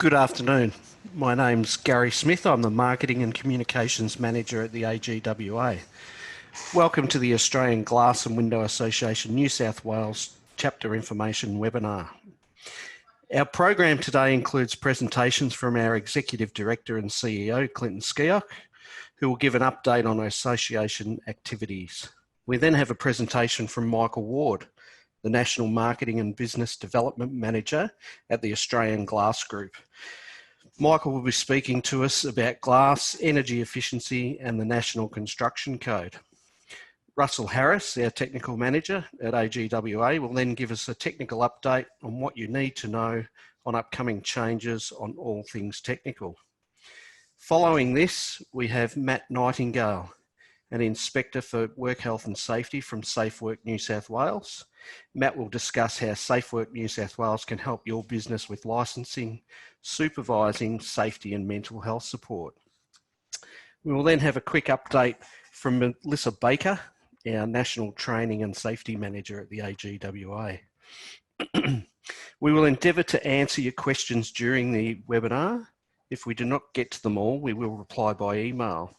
Good afternoon. My name's Gary Smith. I'm the Marketing and Communications Manager at the AGWA. Welcome to the Australian Glass and Window Association New South Wales Chapter Information webinar. Our program today includes presentations from our Executive Director and CEO, Clinton Skeoch, who will give an update on our association activities. We then have a presentation from Michael Ward, the National Marketing and Business Development Manager at the Australian Glass Group. Michael will be speaking to us about glass, energy efficiency and the National Construction Code. Russell Harris, our Technical Manager at AGWA, will then give us a technical update on what you need to know on upcoming changes on all things technical. Following this, we have Matt Nightingale, an Inspector for Work Health and Safety from SafeWork New South Wales. Matt will discuss how SafeWork New South Wales can help your business with licensing, supervising, safety and mental health support. We will then have a quick update from Melissa Baker, our National Training and Safety Manager at the AGWA. We will endeavour to answer your questions during the webinar. If we do not get to them all, we will reply by email.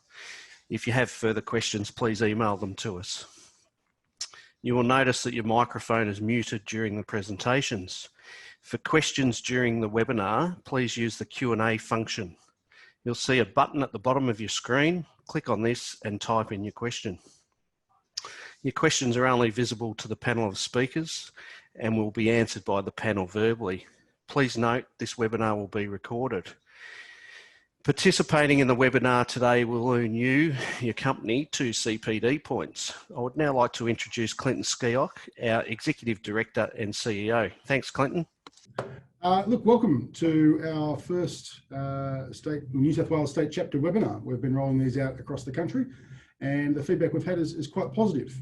If you have further questions, please email them to us. You will notice that your microphone is muted during the presentations. For questions during the webinar, please use the Q&A function. You'll see a button at the bottom of your screen. Click on this and type in your question. Your questions are only visible to the panel of speakers and will be answered by the panel verbally. Please note this webinar will be recorded. Participating in the webinar today will earn you, your company, 2 CPD points. I would now like to introduce Clinton Skeoch, our Executive Director and CEO. Thanks, Clinton. Look, welcome to our first New South Wales State Chapter webinar. We've been rolling these out across the country and the feedback we've had is quite positive.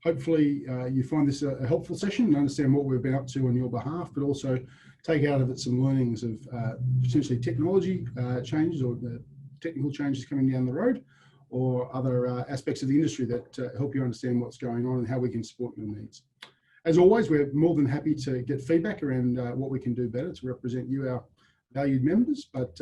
Hopefully you find this a helpful session and understand what we've been up to on your behalf, but also take out of it some learnings of potentially technology changes or the technical changes coming down the road, or other aspects of the industry that help you understand what's going on and how we can support your needs. As always, we're more than happy to get feedback around what we can do better to represent you, our valued members. But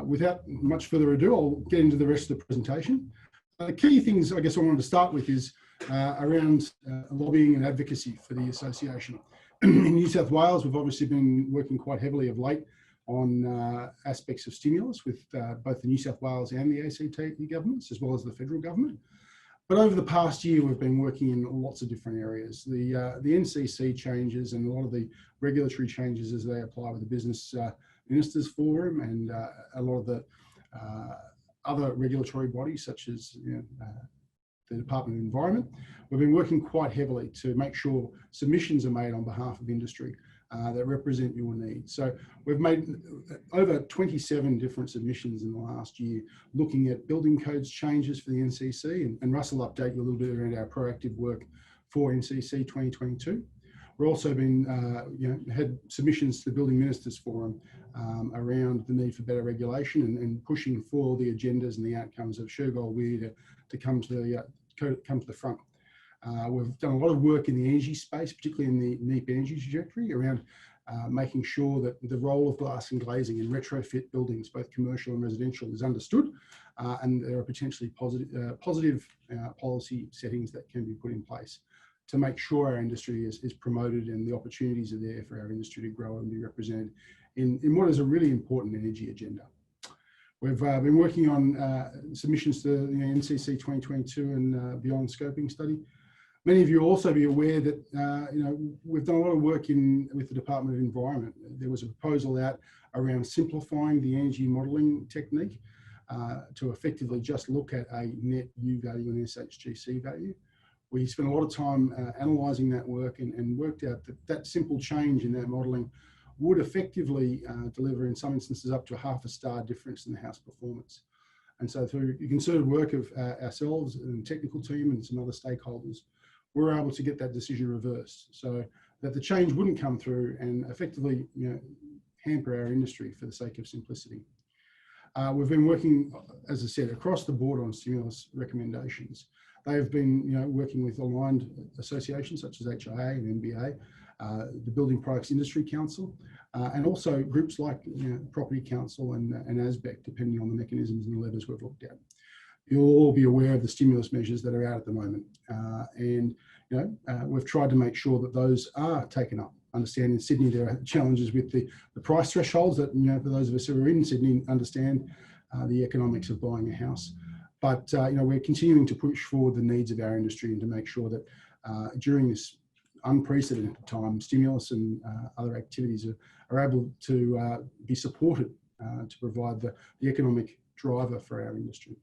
without much further ado, I'll get into the rest of the presentation. The key things I guess I wanted to start with is around lobbying and advocacy for the association. In New South Wales, we've obviously been working quite heavily of late on aspects of stimulus with both the New South Wales and the ACT governments, as well as the federal government. But over the past year, we've been working in lots of different areas. The NCC changes and a lot of the regulatory changes as they apply with the Business Ministers Forum and a lot of the other regulatory bodies such as the Department of Environment. We've been working quite heavily to make sure submissions are made on behalf of industry that represent your needs. So we've made over 27 different submissions in the last year, looking at building codes changes for the NCC, and Russell will update you a little bit around our proactive work for NCC 2022. We've also been, had submissions to the Building Ministers Forum around the need for better regulation and pushing for the agendas and the outcomes of Shergold Weir to come to the front. We've done a lot of work in the energy space, particularly in the NEEP energy trajectory, around making sure that the role of glass and glazing in retrofit buildings, both commercial and residential, is understood, and there are potentially positive policy settings that can be put in place to make sure our industry is promoted and the opportunities are there for our industry to grow and be represented in what is a really important energy agenda. We've been working on submissions to the NCC 2022 and beyond scoping study. Many of you will also be aware that we've done a lot of work with the Department of Environment. There was a proposal out around simplifying the energy modelling technique to effectively just look at a net U value and SHGC value. We spent a lot of time analysing that work and worked out that simple change in that modelling would effectively deliver, in some instances, up to a half a star difference in the house performance. And so through the concerted work of ourselves and the technical team and some other stakeholders, we're able to get that decision reversed so that the change wouldn't come through and effectively hamper our industry for the sake of simplicity. We've been working, as I said, across the board on stimulus recommendations. They have been working with aligned associations such as HIA and NBA, the Building Products Industry Council, and also groups like Property Council and ASBEC, depending on the mechanisms and the levers we've looked at. You'll all be aware of the stimulus measures that are out at the moment, and we've tried to make sure that those are taken up. Understand in Sydney there are challenges with the price thresholds that, for those of us who are in Sydney, understand the economics of buying a house. But we're continuing to push forward the needs of our industry and to make sure that during this unprecedented time, stimulus and other activities are able to be supported to provide the economic driver for our industry.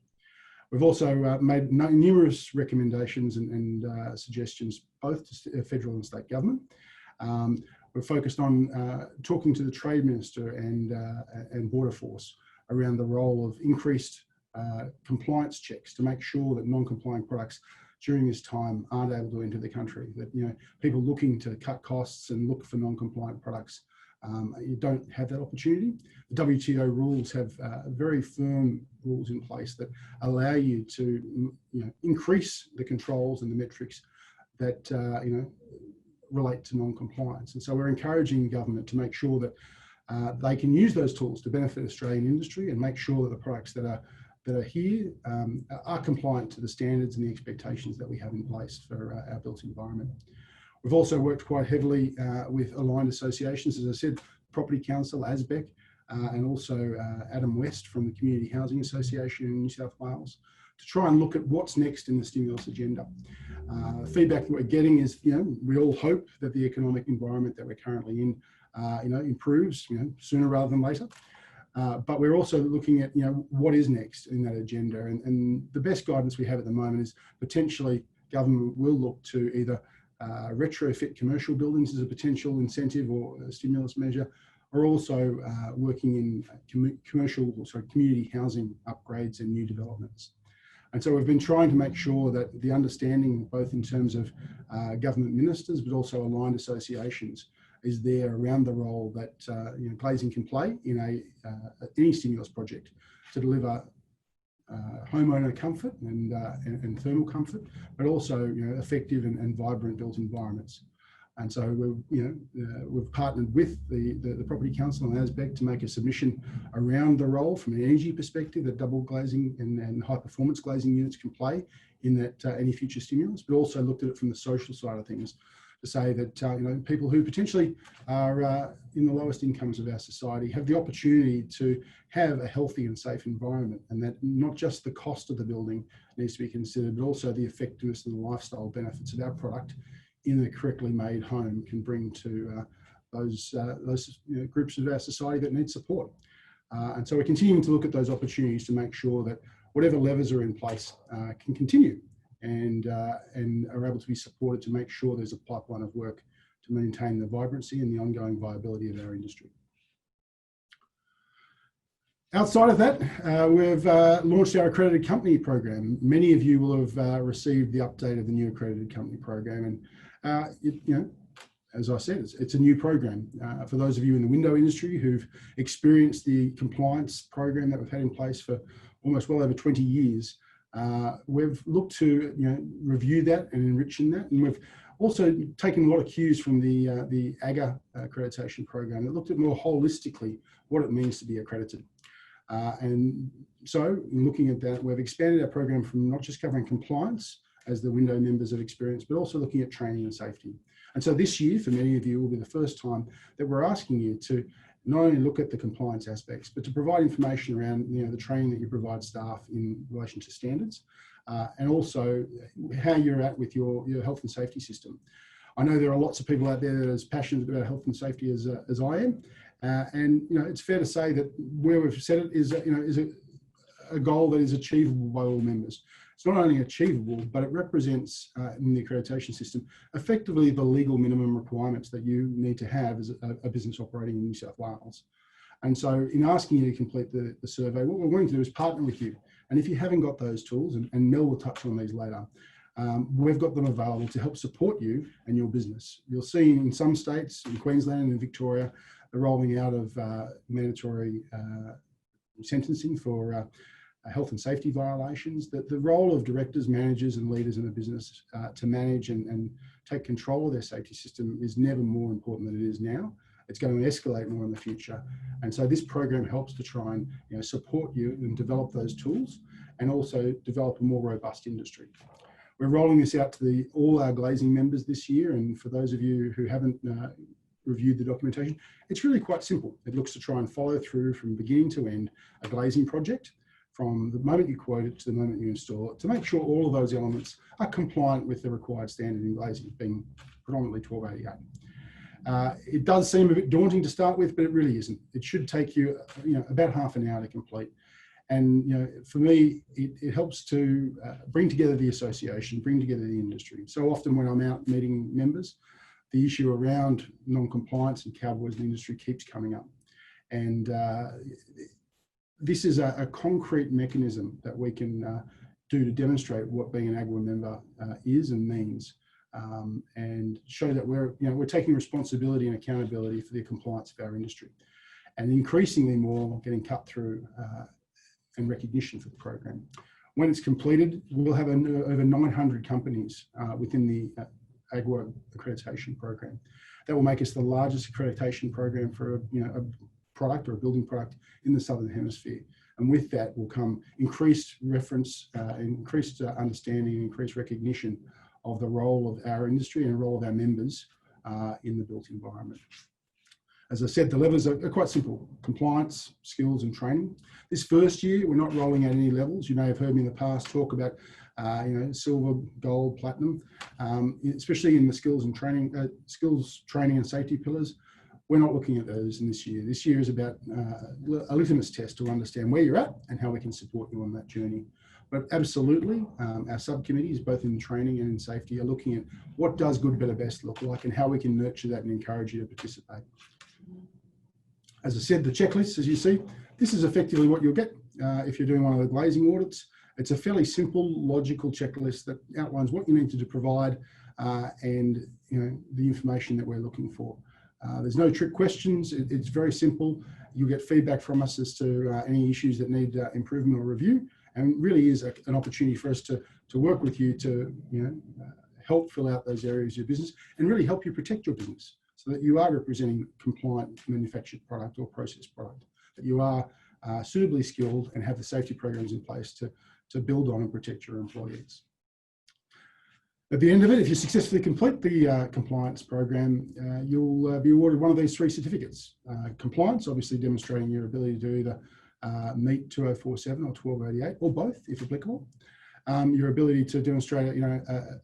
We've also made numerous recommendations and suggestions, both to federal and state government. We're focused on talking to the Trade Minister and Border Force around the role of increased compliance checks to make sure that non-compliant products during this time aren't able to enter the country. That people looking to cut costs and look for non-compliant products, you don't have that opportunity. The WTO rules have very firm rules in place that allow you to increase the controls and the metrics that relate to non-compliance. And so we're encouraging government to make sure that they can use those tools to benefit Australian industry and make sure that the products that are here are compliant to the standards and the expectations that we have in place for our built environment. We've also worked quite heavily with aligned associations, as I said, Property Council, ASBEC, and also Adam West from the Community Housing Association in New South Wales, to try and look at what's next in the stimulus agenda. Feedback that we're getting is, we all hope that the economic environment that we're currently in, improves, sooner rather than later. But we're also looking at, what is next in that agenda. And the best guidance we have at the moment is potentially government will look to either retrofit commercial buildings as a potential incentive or a stimulus measure, or also working in community housing upgrades and new developments. And so we've been trying to make sure that the understanding, both in terms of government ministers, but also aligned associations, is there around the role that glazing can play in any stimulus project to deliver homeowner comfort and thermal comfort, but also effective and vibrant built environments. And so we've partnered with the Property Council and ASBEC to make a submission around the role from an energy perspective that double glazing and high performance glazing units can play in that any future stimulus, but also looked at it from the social side of things to say that people who potentially are in the lowest incomes of our society have the opportunity to have a healthy and safe environment, and that not just the cost of the building needs to be considered, but also the effectiveness and the lifestyle benefits of our product in a correctly made home can bring to those groups of our society that need support. And so we're continuing to look at those opportunities to make sure that whatever levers are in place can continue and are able to be supported to make sure there's a pipeline of work to maintain the vibrancy and the ongoing viability of our industry. Outside of that, we've launched our accredited company program. Many of you will have received the update of the new accredited company program, and as I said, it's a new program. For those of you in the window industry who've experienced the compliance program that we've had in place for almost well over 20 years, we've looked to review that and enrich in that, and we've also taken a lot of cues from the AGWA accreditation program that looked at more holistically what it means to be accredited. And so in looking at that, we've expanded our program from not just covering compliance, as the window members have experienced, but also looking at training and safety. And so this year, for many of you, will be the first time that we're asking you to not only look at the compliance aspects, but to provide information around the training that you provide staff in relation to standards, and also how you're at with your health and safety system. I know there are lots of people out there that are as passionate about health and safety as I am, and it's fair to say that where we've set it is a goal that is achievable by all members. It's not only achievable, but it represents in the accreditation system effectively the legal minimum requirements that you need to have as a business operating in New South Wales. And so in asking you to complete the survey, what we're going to do is partner with you. And if you haven't got those tools, and Mel will touch on these later, we've got them available to help support you and your business. You'll see in some states, in Queensland and Victoria, the rolling out of mandatory sentencing for health and safety violations, that the role of directors, managers and leaders in a business to manage and take control of their safety system is never more important than it is now. It's going to escalate more in the future. And so this program helps to try and support you and develop those tools, and also develop a more robust industry. We're rolling this out to all our glazing members this year, and for those of you who haven't reviewed the documentation, it's really quite simple. It looks to try and follow through from beginning to end a glazing project, from the moment you quote it to the moment you install it, to make sure all of those elements are compliant with the required standard in glazing, being predominantly 1288. It does seem a bit daunting to start with, but it really isn't. It should take you, about half an hour to complete. And for me, it helps to bring together the association, bring together the industry. So often when I'm out meeting members, the issue around non-compliance and cowboys in the industry keeps coming up. And this is a concrete mechanism that we can do to demonstrate what being an AGWA member is and means, and show that we're taking responsibility and accountability for the compliance of our industry, and increasingly more getting cut through and recognition for the program. When it's completed, we'll have over 900 companies within the AGWA accreditation program. That will make us the largest accreditation program for a product or a building product in the Southern Hemisphere. And with that will come increased reference, increased understanding, increased recognition of the role of our industry and the role of our members in the built environment. As I said, the levels are quite simple: compliance, skills, and training. This first year, we're not rolling out any levels. You may have heard me in the past talk about silver, gold, platinum, especially in the skills, training and safety pillars. We're not looking at those in this year. This year is about a litmus test to understand where you're at and how we can support you on that journey. But absolutely, our subcommittees, both in training and in safety, are looking at what does good, better, best look like and how we can nurture that and encourage you to participate. As I said, the checklist, as you see, this is effectively what you'll get if you're doing one of the glazing audits. It's a fairly simple, logical checklist that outlines what you need to provide and the information that we're looking for. There's no trick questions. It's very simple. You'll get feedback from us as to any issues that need improvement or review, and really is an opportunity for us to work with you to help fill out those areas of your business and really help you protect your business so that you are representing compliant manufactured product or processed product, that you are suitably skilled and have the safety programs in place to build on and protect your employees. At the end of it, if you successfully complete the compliance program, you'll be awarded one of these 3 certificates. Compliance, obviously demonstrating your ability to either meet 2047 or 1288, or both, if applicable. Your ability to demonstrate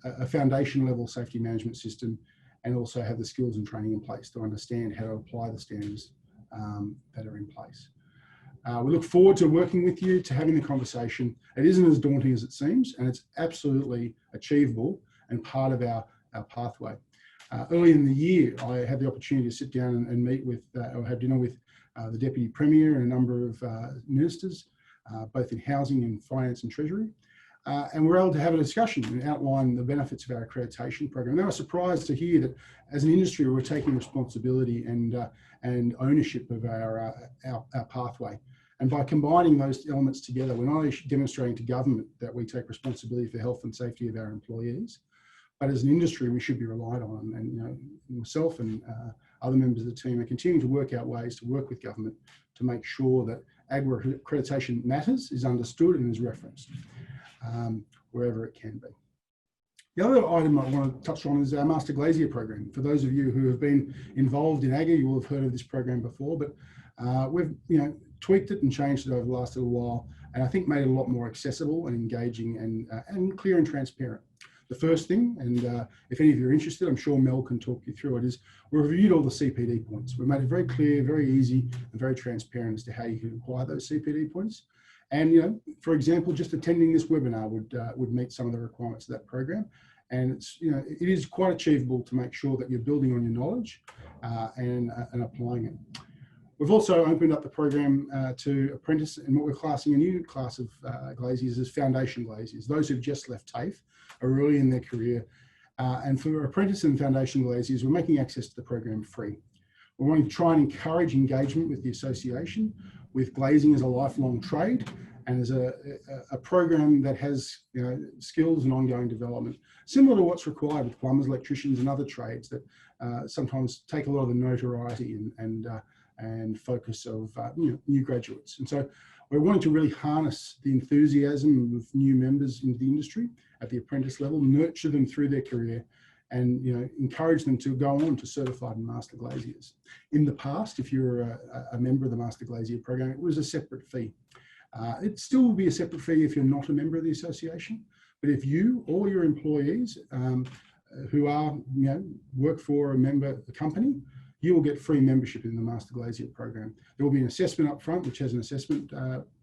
a foundation level safety management system, and also have the skills and training in place to understand how to apply the standards that are in place. We look forward to working with you, to having the conversation. It isn't as daunting as it seems, and it's absolutely achievable and part of our pathway. Early in the year, I had the opportunity to sit down and meet with, or have dinner with the Deputy Premier and a number of ministers, both in housing and finance and treasury. And we're able to have a discussion and outline the benefits of our accreditation program. They were surprised to hear that as an industry, we're taking responsibility and ownership of our pathway. And by combining those elements together, we're not only demonstrating to government that we take responsibility for the health and safety of our employees, but as an industry, we should be relied on. And myself and other members of the team are continuing to work out ways to work with government to make sure that AGWA accreditation matters, is understood and is referenced wherever it can be. The other item I want to touch on is our Master Glazier program. For those of you who have been involved in AGWA, you will have heard of this program before, but we've tweaked it and changed it over the last little while, and I think made it a lot more accessible and engaging and clear and transparent. The first thing, and if any of you are interested, I'm sure Mel can talk you through it, is we've reviewed all the CPD points. We've made it very clear, very easy, and very transparent as to how you can acquire those CPD points. And for example, just attending this webinar would meet some of the requirements of that program. And it's it is quite achievable to make sure that you're building on your knowledge and applying it. We've also opened up the program to apprentice, and what we're classing a new class of glaziers as foundation glaziers. Those who've just left TAFE are early in their career. And for apprentice and foundation glaziers, we're making access to the program free. We're wanting to try and encourage engagement with the association, with glazing as a lifelong trade, and as a program that has skills and ongoing development, similar to what's required with plumbers, electricians, and other trades that sometimes take a lot of the notoriety and focus of new graduates. And so we're wanting to really harness the enthusiasm of new members into the industry at the apprentice level, nurture them through their career, and encourage them to go on to certified and master glaziers. In the past, if you're a member of the Master Glazier program, it was a separate fee. It still will be a separate fee if you're not a member of the association, but if you or your employees who are work for a company, you will get free membership in the Master Glazier program. There will be an assessment up front, which has an assessment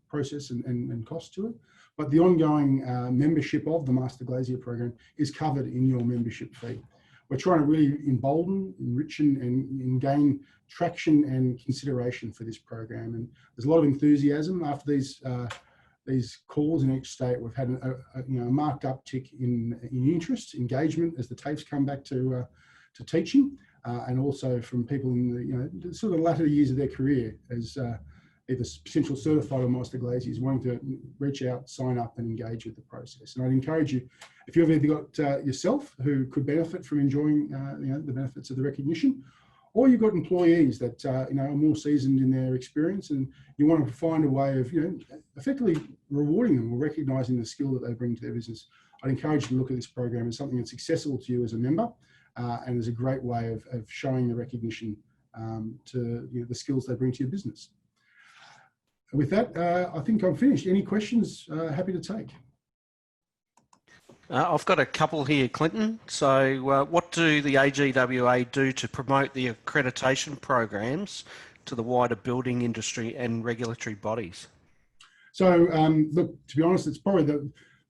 process and cost to it, but the ongoing membership of the Master Glazier program is covered in your membership fee. We're trying to really embolden, enrich, and gain traction and consideration for this program. And there's a lot of enthusiasm after these calls in each state. We've had a marked uptick in interest, engagement as the TAFEs come back to teaching, and also from people in the sort of latter years of their career as either potential certified or master glaziers wanting to reach out, sign up, and engage with the process. And I'd encourage you, if you've either got yourself who could benefit from enjoying the benefits of the recognition, or you've got employees that are more seasoned in their experience, and you want to find a way of effectively rewarding them or recognising the skill that they bring to their business, I'd encourage you to look at this program as something that's accessible to you as a member, and is a great way of showing the recognition to the skills they bring to your business. With that, I think I'm finished. Any questions? Happy to take. I've got a couple here, Clinton. So what do the AGWA do to promote the accreditation programs to the wider building industry and regulatory bodies? So look, to be honest, it's probably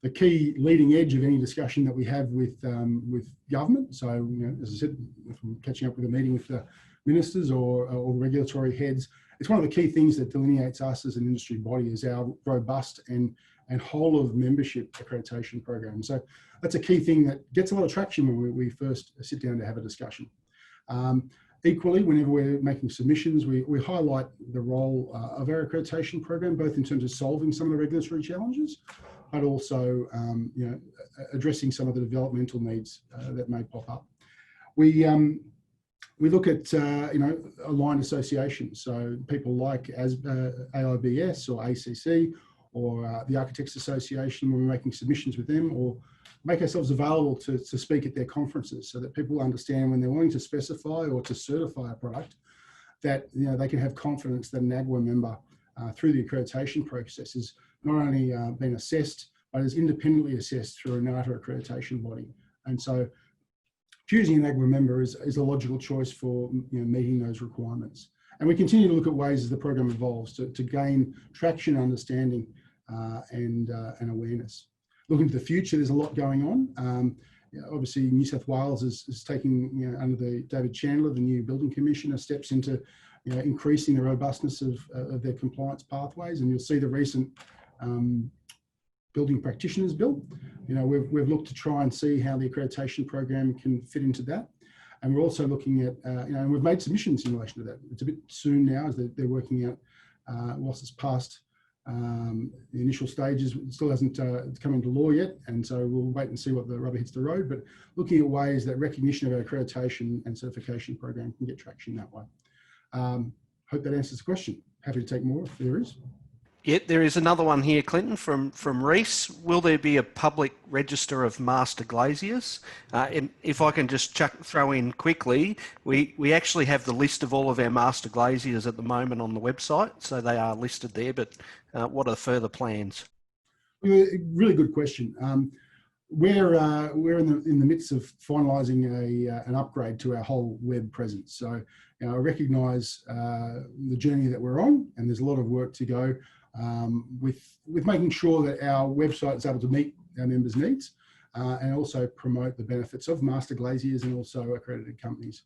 the key leading edge of any discussion that we have with government. So, as I said, if I'm catching up with a meeting with the ministers or regulatory heads, it's one of the key things that delineates us as an industry body is our robust and whole of membership accreditation program. So that's a key thing that gets a lot of traction when we first sit down to have a discussion. Equally, whenever we're making submissions, we highlight the role of our accreditation program, both in terms of solving some of the regulatory challenges, but also addressing some of the developmental needs that may pop up. We look at aligned associations, so people like AIBS or ACC or the Architects Association, when we're making submissions with them, or make ourselves available to speak at their conferences, so that people understand when they're wanting to specify or to certify a product, that they can have confidence that an AGWA member through the accreditation process is not only been assessed, but is independently assessed through a NATA accreditation body. And so choosing an AGWA member is a logical choice for meeting those requirements. And we continue to look at ways as the program evolves to gain traction, understanding, and awareness. Looking to the future, there's a lot going on. Obviously, New South Wales is taking, under the David Chandler, the new building commissioner, steps into increasing the robustness of their compliance pathways. And you'll see the recent building practitioners bill. We've looked to try and see how the accreditation program can fit into that. And we're also looking at, and we've made submissions in relation to that. It's a bit soon now as they're working out, whilst it's past the initial stages, it still hasn't come into law yet. And so we'll wait and see what the rubber hits the road, but looking at ways that recognition of our accreditation and certification program can get traction that way. Hope that answers the question. Happy to take more if there is. Yeah, there is another one here, Clinton, from Reese. Will there be a public register of master glaziers? And if I can just throw in quickly, we actually have the list of all of our master glaziers at the moment on the website, so they are listed there, but what are the further plans? Really good question. We're in the midst of finalising an upgrade to our whole web presence. So I recognise the journey that we're on, and there's a lot of work to go with making sure that our website is able to meet our members' needs and also promote the benefits of master glaziers and also accredited companies.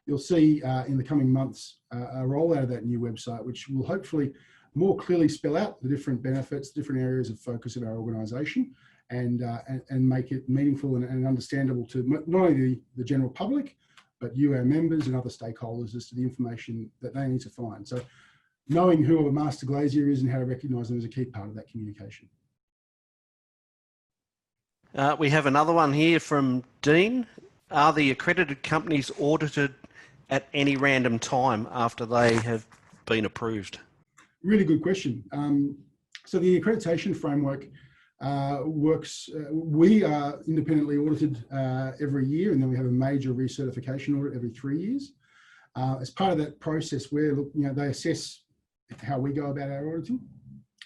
You'll see in the coming months a rollout of that new website, which will hopefully more clearly spell out the different benefits, different areas of focus of our organisation, and make it meaningful and understandable to not only the general public, but you, our members, and other stakeholders as to the information that they need to find. So knowing who a master glazier is and how to recognise them is a key part of that communication. We have another one here from Dean. Are the accredited companies audited at any random time after they have been approved? Really good question. So the accreditation framework works, we are independently audited every year, and then we have a major recertification audit every 3 years. As part of that process, where they assess how we go about our auditing.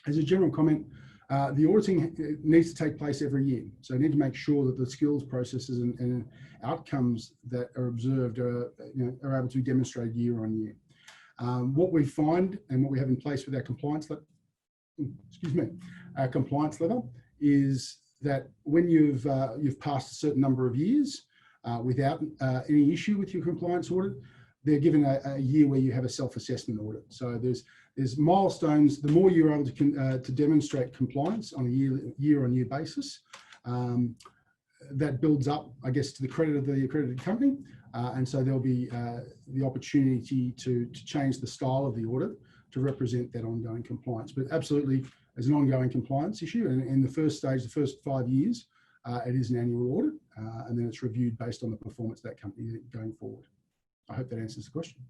As a general comment, the auditing needs to take place every year. So we need to make sure that the skills, processes and outcomes that are observed are able to be demonstrated year on year. What we find and what we have in place with our compliance level is that when you've passed a certain number of years without any issue with your compliance audit, they're given a year where you have a self-assessment audit. So there's milestones. The more you're able to demonstrate compliance on a year-on-year basis, that builds up, I guess, to the credit of the accredited company. And so there'll be the opportunity to change the style of the audit to represent that ongoing compliance. But absolutely, as an ongoing compliance issue, and in the first stage, the first 5 years, it is an annual audit, and then it's reviewed based on the performance of that company going forward. I hope that answers the question.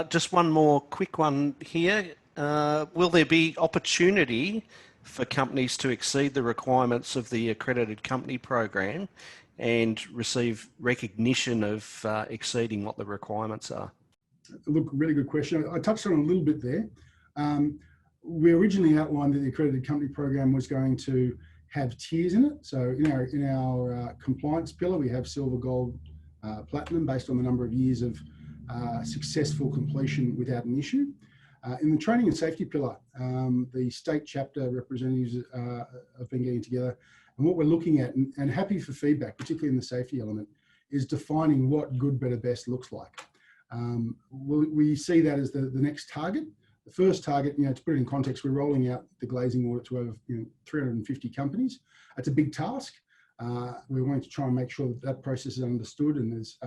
Just one more quick one here. Will there be opportunity for companies to exceed the requirements of the accredited company program and receive recognition of exceeding what the requirements are? Look, really good question. I touched on it a little bit there. We originally outlined that the accredited company program was going to have tiers in it. So in our compliance pillar, we have silver, gold, platinum based on the number of years of successful completion without an issue. In the training and safety pillar, the state chapter representatives have been getting together, and what we're looking at, and happy for feedback, particularly in the safety element, is defining what good, better, best looks like. We see that as the next target. The first target, to put it in context, we're rolling out the glazing audit to over 350 companies. That's a big task. We're wanting to try and make sure that process is understood and there's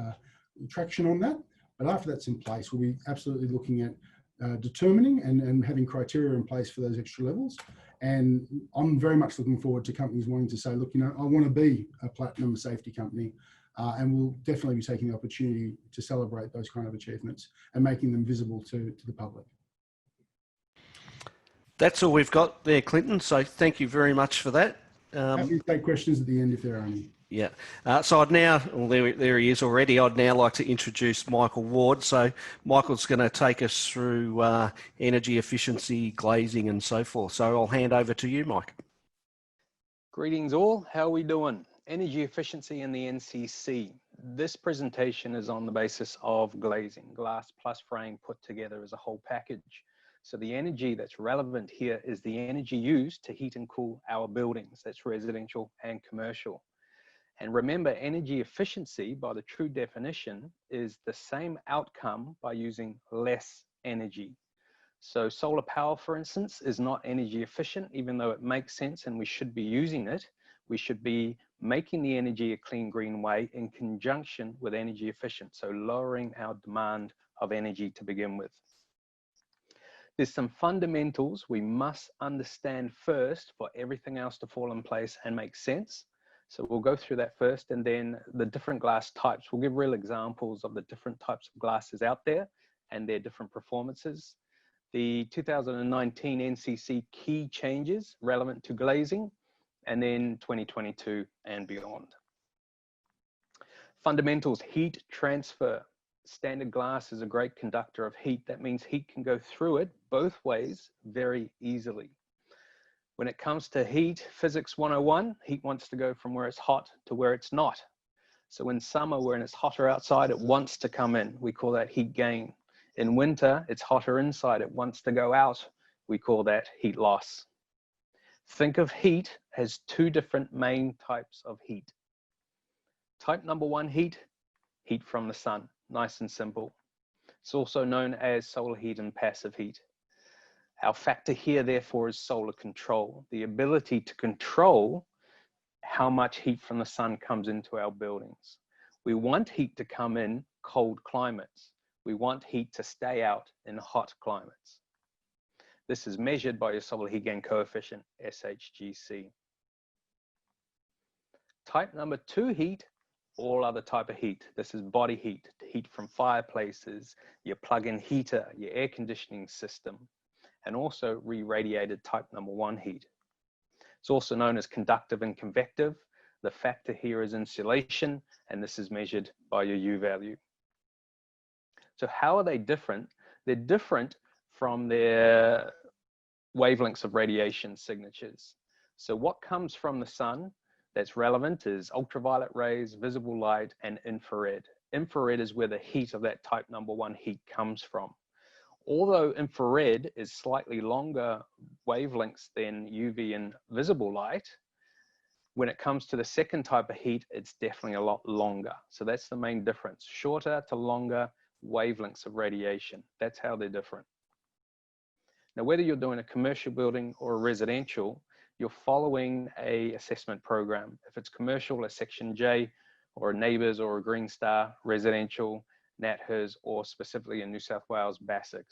traction on that. But after that's in place, we'll be absolutely looking at determining and having criteria in place for those extra levels. And I'm very much looking forward to companies wanting to say, look, I want to be a platinum safety company. And we'll definitely be taking the opportunity to celebrate those kind of achievements and making them visible to the public. That's all we've got there, Clinton. So thank you very much for that. Happy to take questions at the end if there are any. Yeah. So I'd now, well, there he is already. I'd now like to introduce Michael Ward. So Michael's going to take us through energy efficiency, glazing and so forth. So I'll hand over to you, Mike. Greetings all. How are we doing? Energy efficiency in the NCC. This presentation is on the basis of glazing, glass plus frame put together as a whole package. So the energy that's relevant here is the energy used to heat and cool our buildings. That's residential and commercial. And remember, energy efficiency, by the true definition, is the same outcome by using less energy. So solar power, for instance, is not energy efficient, even though it makes sense and we should be using it. We should be making the energy a clean, green way in conjunction with energy efficient. So lowering our demand of energy to begin with. There's some fundamentals we must understand first for everything else to fall in place and make sense. So we'll go through that first, and then the different glass types. We'll give real examples of the different types of glasses out there and their different performances. The 2019 NCC key changes relevant to glazing, and then 2022 and beyond. Fundamentals: heat transfer. Standard glass is a great conductor of heat. That means heat can go through it both ways very easily. When it comes to heat, physics 101, heat wants to go from where it's hot to where it's not. So in summer, when it's hotter outside, it wants to come in. We call that heat gain. In winter, it's hotter inside. It wants to go out. We call that heat loss. Think of heat as two different main types of heat. Type number one heat, heat from the sun. Nice and simple. It's also known as solar heat and passive heat. Our factor here, therefore, is solar control, the ability to control how much heat from the sun comes into our buildings. We want heat to come in cold climates. We want heat to stay out in hot climates. This is measured by your solar heat gain coefficient, SHGC. Type number 2 heat, all other type of heat. This is body heat, heat from fireplaces, your plug-in heater, your air conditioning system, and also re-radiated type number 1 heat. It's also known as conductive and convective. The factor here is insulation, and this is measured by your U value. So how are they different? They're different from their wavelengths of radiation signatures. So what comes from the sun that's relevant is ultraviolet rays, visible light, and infrared. Infrared is where the heat of that type number 1 heat comes from. Although infrared is slightly longer wavelengths than UV and visible light, when it comes to the second type of heat, it's definitely a lot longer. So that's the main difference, shorter to longer wavelengths of radiation. That's how they're different. Now, whether you're doing a commercial building or a residential, you're following a assessment program. If it's commercial, a Section J, or a NEIGHBOURS or a Green Star, residential, NatHERS, or specifically in New South Wales, BASIX.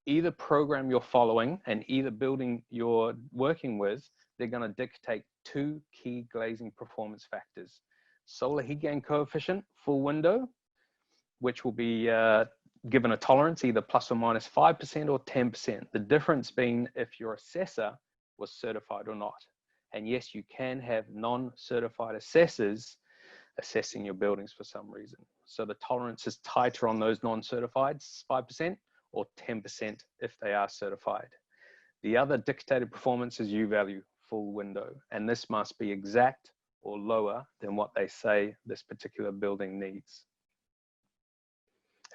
Either program you're following and either building you're working with, they're going to dictate 2 key glazing performance factors. Solar heat gain coefficient, full window, which will be given a tolerance, either plus or minus 5% or 10%. The difference being if your assessor was certified or not. And yes, you can have non-certified assessors assessing your buildings for some reason. So the tolerance is tighter on those non-certified, 5% or 10% if they are certified. The other dictated performance is U value, full window, and this must be exact or lower than what they say this particular building needs.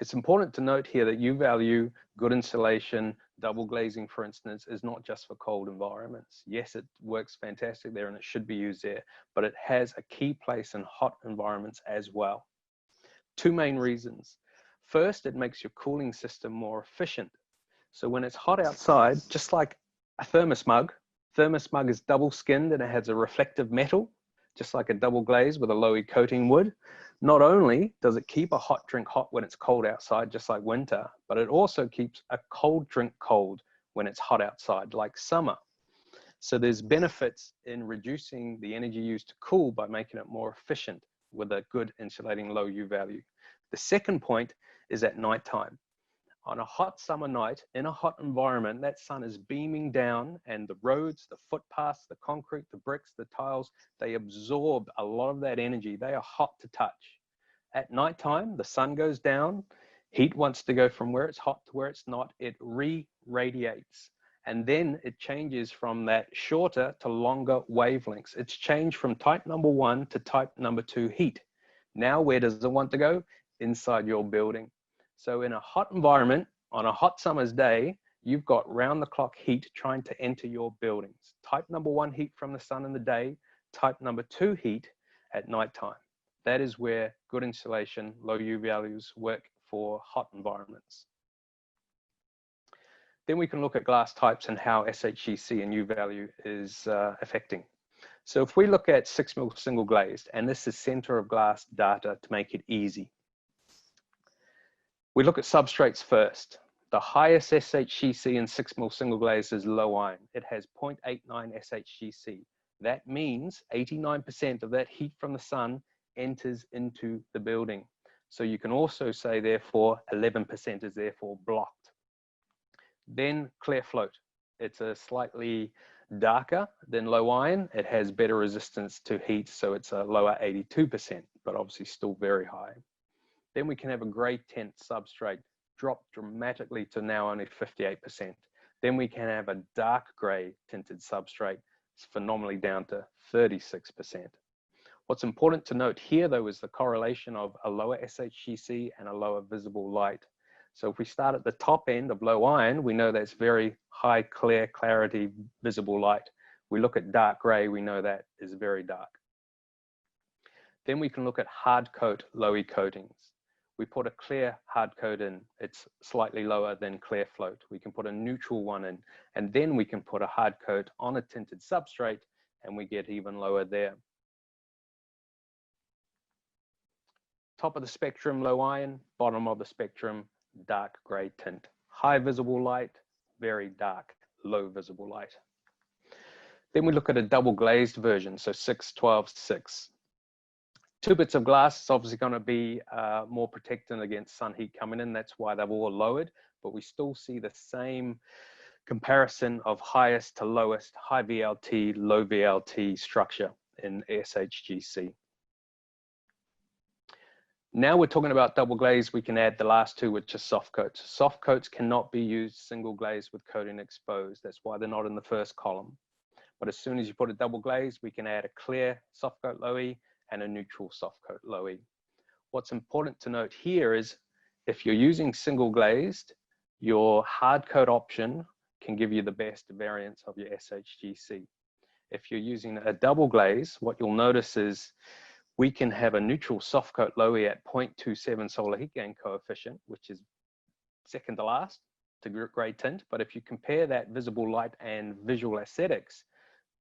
It's important to note here that U value, good insulation, double glazing, for instance, is not just for cold environments. Yes, it works fantastic there and it should be used there, but it has a key place in hot environments as well. 2 main reasons. First, it makes your cooling system more efficient. So when it's hot outside, just like a thermos mug is double skinned and it has a reflective metal, just like a double glaze with a low E coating would. Not only does it keep a hot drink hot when it's cold outside, just like winter, but it also keeps a cold drink cold when it's hot outside, like summer. So there's benefits in reducing the energy used to cool by making it more efficient with a good insulating low U value. The second point is at nighttime. On a hot summer night, in a hot environment, that sun is beaming down and the roads, the footpaths, the concrete, the bricks, the tiles, they absorb a lot of that energy. They are hot to touch. At nighttime, the sun goes down, heat wants to go from where it's hot to where it's not, it re-radiates. And then it changes from that shorter to longer wavelengths. It's changed from type number 1 to type number 2 heat. Now, where does it want to go? Inside your building. So in a hot environment, on a hot summer's day, you've got round-the-clock heat trying to enter your buildings. Type number 1 heat from the sun in the day, type number 2 heat at nighttime. That is where good insulation, low U values work for hot environments. Then we can look at glass types and how SHGC and U value is affecting. So if we look at 6mm single glazed, and this is center of glass data to make it easy. We look at substrates first. The highest SHGC in 6mm single glazed is low iron. It has 0.89 SHGC. That means 89% of that heat from the sun enters into the building. So you can also say, therefore, 11% is therefore blocked. Then clear float. It's a slightly darker than low iron. It has better resistance to heat, so it's a lower 82%, but obviously still very high. Then we can have a gray tint substrate drop dramatically to now only 58%. Then we can have a dark gray tinted substrate, it's phenomenally down to 36%. What's important to note here, though, is the correlation of a lower SHGC and a lower visible light. So if we start at the top end of low iron, we know that's very high clear clarity visible light. We look at dark gray, we know that is very dark. Then we can look at hard coat, low E coatings. We put a clear hard coat in, it's slightly lower than clear float. We can put a neutral one in, and then we can put a hard coat on a tinted substrate and we get even lower there. Top of the spectrum, low iron, bottom of the spectrum, dark grey tint. High visible light, very dark, low visible light. Then we look at a double glazed version, so 6, 12, 6. 2 bits of glass is obviously going to be more protected against sun heat coming in. That's why they've all lowered, but we still see the same comparison of highest to lowest, high VLT, low VLT structure in SHGC. Now we're talking about double glaze, we can add the last two, which are soft coats. Soft coats cannot be used single glaze with coating exposed. That's why they're not in the first column. But as soon as you put a double glaze, we can add a clear soft coat low E and a neutral soft coat low E. What's important to note here is if you're using single glazed, your hard coat option can give you the best variance of your SHGC. If you're using a double glaze, what you'll notice is we can have a neutral soft coat low E at 0.27 solar heat gain coefficient, which is second to last to grey tint. But if you compare that visible light and visual aesthetics,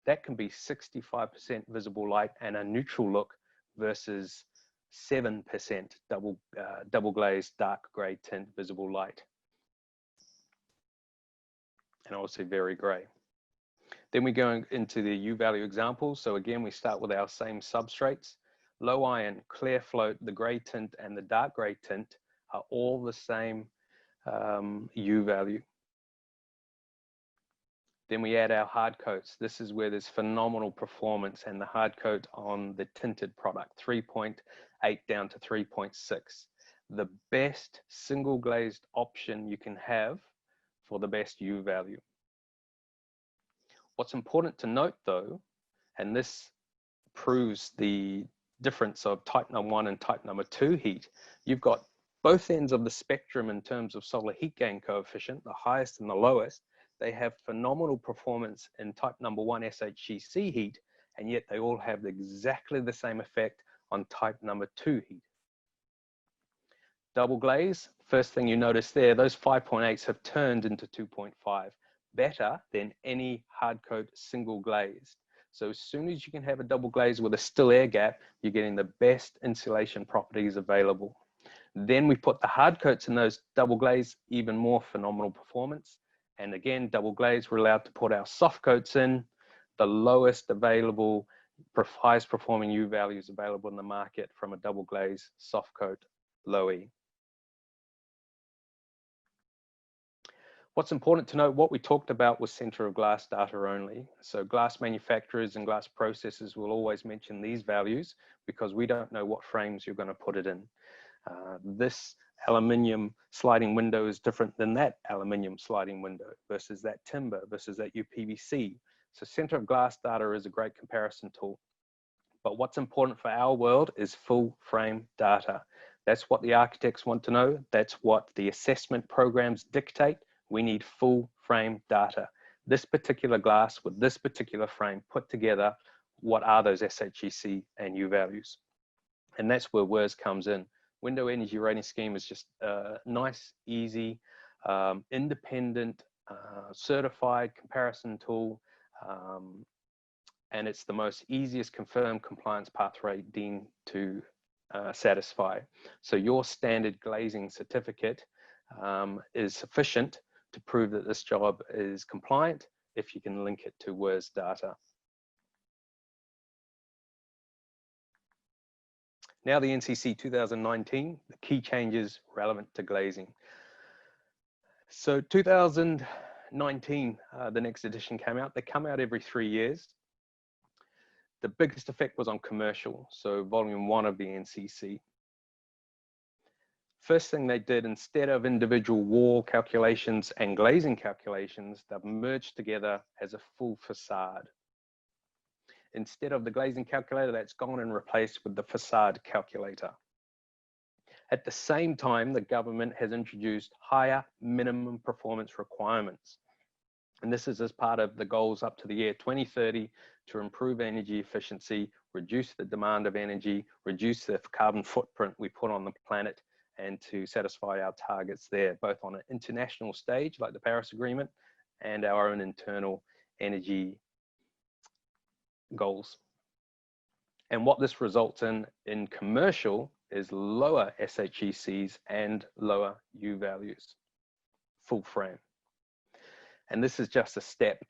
that can be 65% visible light and a neutral look versus 7% double glazed dark grey tint visible light. And obviously very grey. Then we go into the U value examples. So again, we start with our same substrates. Low iron, clear float, the grey tint and the dark grey tint are all the same U value. Then we add our hard coats. This is where there's phenomenal performance, and the hard coat on the tinted product, 3.8 down to 3.6. The best single glazed option you can have for the best U value. What's important to note though, and this proves the difference of type number 1 and type number 2 heat, you've got both ends of the spectrum in terms of solar heat gain coefficient, the highest and the lowest. They have phenomenal performance in type number 1 SHGC heat, and yet they all have exactly the same effect on type number 2 heat. Double glaze, first thing you notice there, those 5.8s have turned into 2.5, better than any hard coat single glazed. So as soon as you can have a double glaze with a still air gap, you're getting the best insulation properties available. Then we put the hard coats in those double glaze, even more phenomenal performance. And again, double glaze, we're allowed to put our soft coats in, the lowest available, highest performing U values available in the market from a double glaze soft coat low E. What's important to note, what we talked about was center of glass data only. So glass manufacturers and glass processors will always mention these values because we don't know what frames you're going to put it in. This aluminium sliding window is different than that aluminium sliding window versus that timber versus that UPVC. So center of glass data is a great comparison tool. But what's important for our world is full frame data. That's what the architects want to know. That's what the assessment programs dictate. We need full frame data. This particular glass with this particular frame put together, what are those SHGC and U values? And that's where WERS comes in. Window Energy Rating Scheme is just a nice, easy, independent, certified comparison tool. And it's the most easiest confirmed compliance pathway deemed to satisfy. So your standard glazing certificate is sufficient to prove that this job is compliant if you can link it to WERS data. Now the NCC 2019, the key changes relevant to glazing. So 2019, the next edition came out. They come out every 3 years. The biggest effect was on commercial, so volume 1 of the NCC. First thing they did, instead of individual wall calculations and glazing calculations, they've merged together as a full facade. Instead of the glazing calculator, that's gone and replaced with the facade calculator. At the same time, the government has introduced higher minimum performance requirements. And this is as part of the goals up to the year 2030 to improve energy efficiency, reduce the demand of energy, reduce the carbon footprint we put on the planet, and to satisfy our targets there, both on an international stage like the Paris Agreement and our own internal energy goals. And what this results in commercial is lower SHECs and lower U values, full frame. And this is just a step,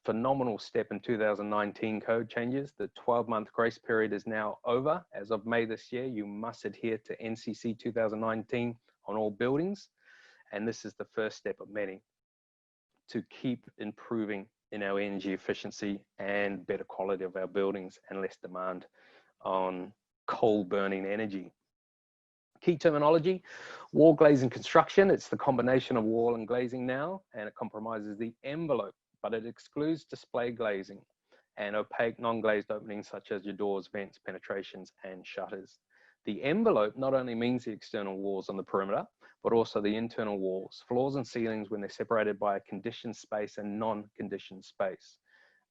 phenomenal step in 2019 code changes. The 12-month grace period is now over. As of May this year, you must adhere to NCC 2019 on all buildings. And this is the first step of many to keep improving in our energy efficiency and better quality of our buildings and less demand on coal burning energy. Key terminology, wall glazing construction. It's the combination of wall and glazing now, and it compromises the envelope, but it excludes display glazing and opaque non-glazed openings such as your doors, vents, penetrations, and shutters. The envelope not only means the external walls on the perimeter, but also the internal walls, floors and ceilings when they're separated by a conditioned space and non-conditioned space.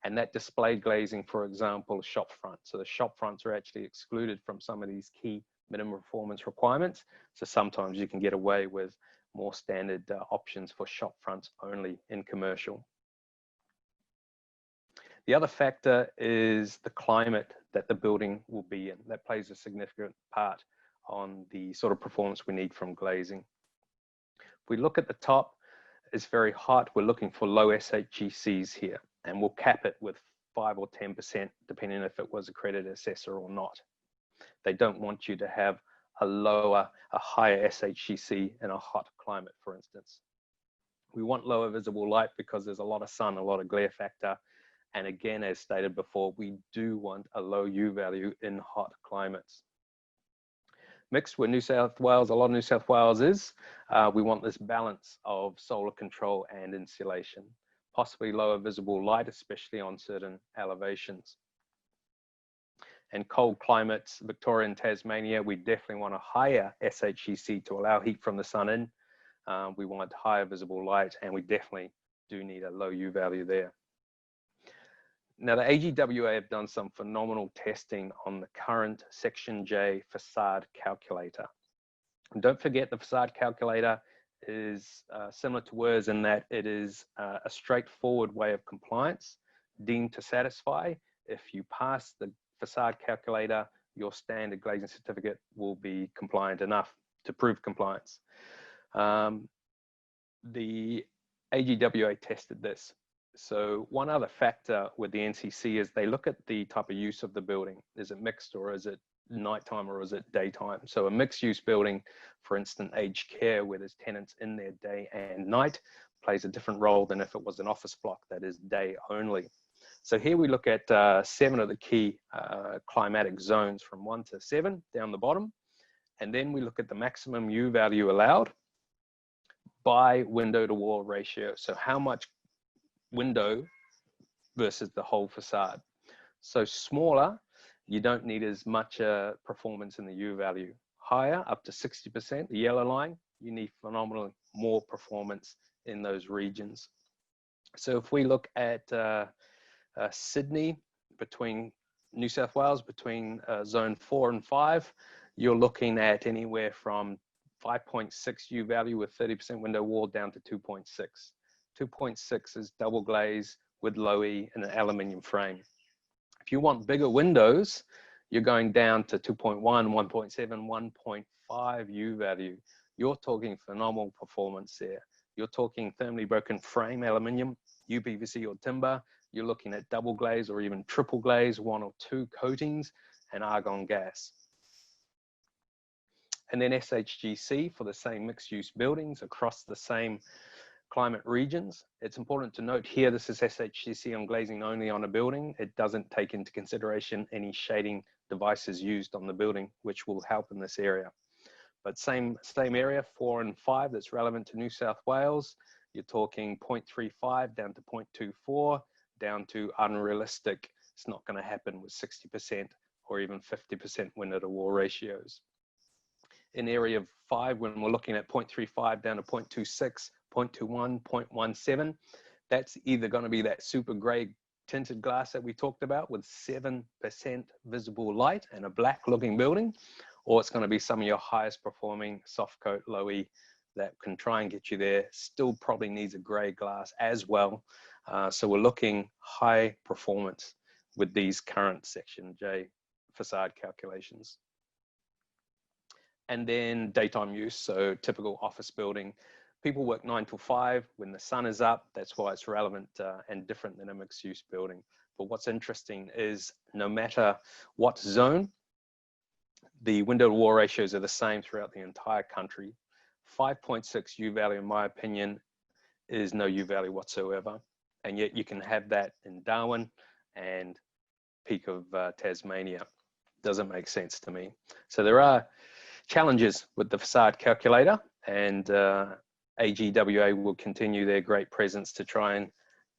And that display glazing, for example, shop front. So the shop fronts are actually excluded from some of these key minimum performance requirements. So sometimes you can get away with more standard options for shop fronts only in commercial. The other factor is the climate that the building will be in. That plays a significant part on the sort of performance we need from glazing. If we look at the top, it's very hot. We're looking for low SHECs here, and we'll cap it with 5 or 10%, depending if it was accredited assessor or not. They don't want you to have a higher SHEC in a hot climate, for instance. We want lower visible light because there's a lot of sun, a lot of glare factor. And again, as stated before, we do want a low U value in hot climates. Mixed with New South Wales, a lot of New South Wales is, we want this balance of solar control and insulation, possibly lower visible light, especially on certain elevations. And cold climates, Victoria and Tasmania, we definitely want a higher SHEC to allow heat from the sun in. We want higher visible light, and we definitely do need a low U value there. Now, the AGWA have done some phenomenal testing on the current Section J facade calculator. And don't forget, the facade calculator is similar to WERS in that it is a straightforward way of compliance, deemed to satisfy. If you pass the facade calculator, your standard glazing certificate will be compliant enough to prove compliance. The AGWA tested this. So one other factor with the NCC is they look at the type of use of the building. Is it mixed, or is it nighttime, or is it daytime? So a mixed use building, for instance, aged care, where there's tenants in there day and night, plays a different role than if it was an office block that is day only. So here we look at 7 of the key climatic zones from 1 to 7 down the bottom. And then we look at the maximum U value allowed by window to wall ratio. So how much window versus the whole facade. So smaller, you don't need as much performance in the U value. Higher, up to 60%, the yellow line, you need phenomenally more performance in those regions. So if we look at Sydney, between New South Wales, between zone 4 and 5, you're looking at anywhere from 5.6 U value with 30% window wall down to 2.6. 2.6 is double glaze with low E and an aluminium frame. If you want bigger windows, you're going down to 2.1, 1.7, 1.5 U value. You're talking phenomenal performance there. You're talking thermally broken frame, aluminium, UPVC or timber. You're looking at double glaze or even triple glaze, 1 or 2 coatings, and argon gas. And then SHGC for the same mixed use buildings across the same climate regions. It's important to note here, this is SHGC on glazing only on a building. It doesn't take into consideration any shading devices used on the building, which will help in this area. But same area, 4 and 5, that's relevant to New South Wales. You're talking 0.35 down to 0.24, down to unrealistic. It's not going to happen with 60% or even 50% window to wall ratios. In area 5, when we're looking at 0.35 down to 0.26, 0.21, 0.17, that's either going to be that super gray tinted glass that we talked about with 7% visible light and a black looking building, or it's going to be some of your highest performing soft coat low E that can try and get you there. Still probably needs a gray glass as well. So we're looking high performance with these current Section J facade calculations. And then daytime use, so typical office building. People work 9 to 5 when the sun is up. That's why it's relevant and different than a mixed use building. But what's interesting is no matter what zone, the window to wall ratios are the same throughout the entire country. 5.6 U value, in my opinion, is no U value whatsoever. And yet you can have that in Darwin and peak of Tasmania. Doesn't make sense to me. So there are challenges with the facade calculator, and AGWA will continue their great presence to try and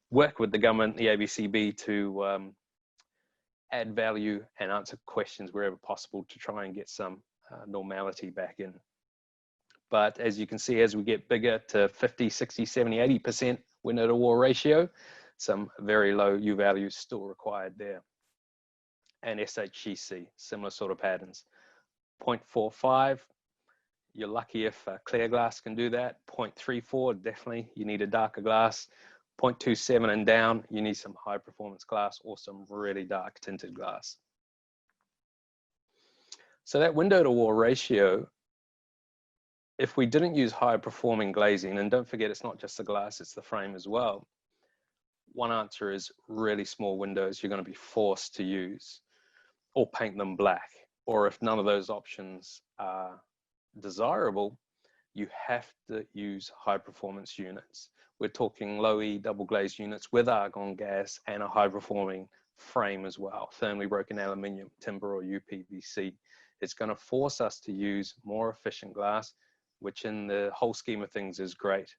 work with the government, the ABCB, to add value and answer questions wherever possible to try and get some normality back in. But as you can see, as we get bigger to 50, 60, 70, 80% window to wall ratio, some very low U values still required there. And SHGC, similar sort of patterns. 0.45, you're lucky if clear glass can do that. 0.34, definitely you need a darker glass. 0.27 and down, you need some high performance glass or some really dark tinted glass. So that window to wall ratio, if we didn't use high performing glazing, and don't forget it's not just the glass, it's the frame as well. One answer is really small windows you're going to be forced to use, or paint them black. Or if none of those options are desirable, you have to use high performance units. We're talking low E double glazed units with argon gas and a high performing frame as well, thermally broken aluminium, timber or UPVC. It's going to force us to use more efficient glass, which in the whole scheme of things is great.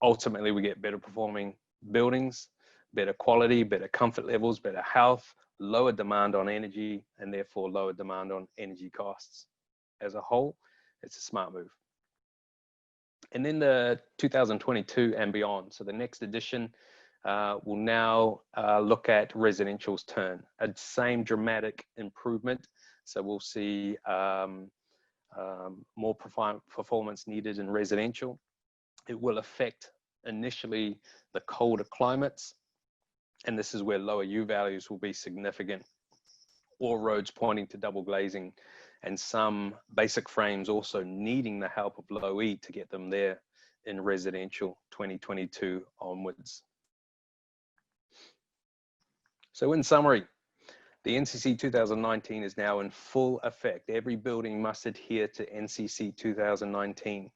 Ultimately, we get better performing buildings, better quality, better comfort levels, better health, lower demand on energy, and therefore lower demand on energy costs. As a whole, it's a smart move. And then the 2022 and beyond. So the next edition will now look at residential's turn, a same dramatic improvement. So we'll see more performance needed in residential. It will affect initially the colder climates, and this is where lower U values will be significant, or roads pointing to double glazing, and some basic frames also needing the help of low E to get them there in residential 2022 onwards. So in summary, the NCC 2019 is now in full effect. Every building must adhere to NCC 2019.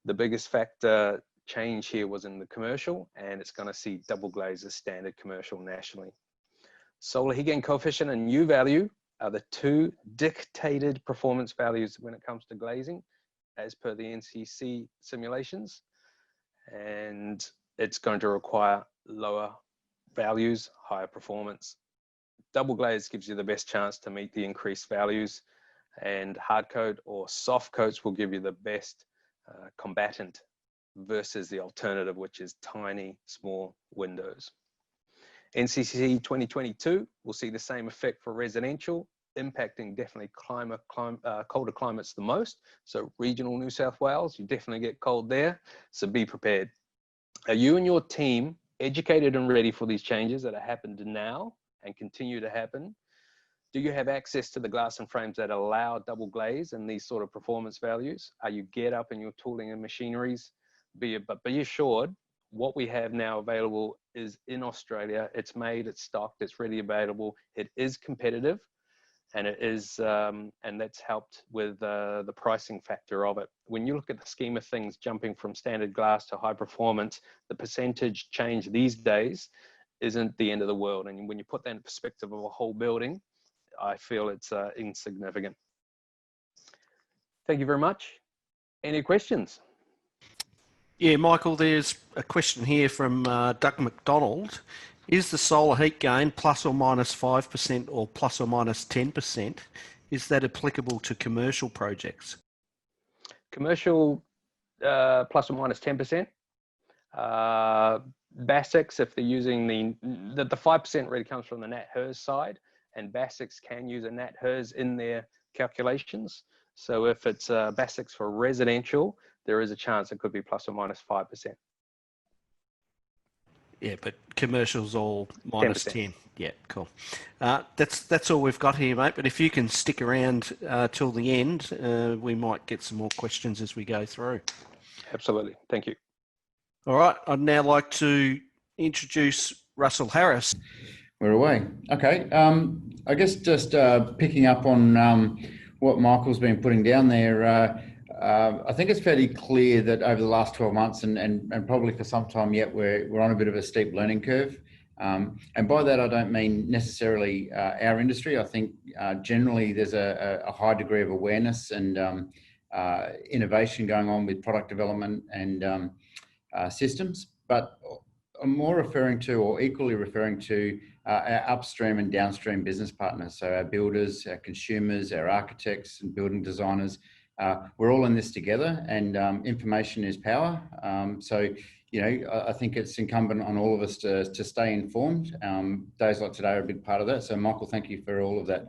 The biggest factor change here was in the commercial, and it's going to see double glaze as standard commercial nationally. Solar heat gain coefficient and U value are the two dictated performance values when it comes to glazing, as per the NCC simulations, and it's going to require lower values, higher performance. Double glaze gives you the best chance to meet the increased values, and hard coat or soft coats will give you the best combatant versus the alternative, which is tiny, small windows. NCC 2022 will see the same effect for residential, impacting definitely colder climates the most. So regional New South Wales, you definitely get cold there, so be prepared. Are you and your team educated and ready for these changes that have happened now and continue to happen? Do you have access to the glass and frames that allow double glaze and these sort of performance values? Are you geared up in your tooling and machineries? But be assured, what we have now available is in Australia. It's made, it's stocked, it's ready available. It is competitive, and it is, and that's helped with the pricing factor of it. When you look at the scheme of things, jumping from standard glass to high performance, the percentage change these days isn't the end of the world. And when you put that in perspective of a whole building, I feel it's insignificant. Thank you very much. Any questions? Yeah, Michael, there's a question here from Doug McDonald. Is the solar heat gain plus or minus 5% or plus or minus 10%? Is that applicable to commercial projects? Commercial plus or minus 10%. Basics, if they're using the 5% really comes from the Nat HERS side, and Basics can use a Nat HERS in their calculations. So if it's Basics for residential, there is a chance it could be plus or minus 5%. Yeah, but commercial's all minus 10%. 10. Yeah, cool. That's all we've got here, mate. But if you can stick around till the end, we might get some more questions as we go through. Absolutely. Thank you. All right. I'd now like to introduce Russell Harris. We're away. Okay. I guess just picking up on what Michael's been putting down there, I think it's fairly clear that over the last 12 months and probably for some time yet, we're on a bit of a steep learning curve. And by that, I don't mean necessarily our industry. I think generally there's a high degree of awareness and innovation going on with product development and systems, but I'm more referring to, or equally referring to, our upstream and downstream business partners. So our builders, our consumers, our architects and building designers, we're all in this together, and information is power. So, you know, I think it's incumbent on all of us to stay informed. Days like today are a big part of that. So Michael, thank you for all of that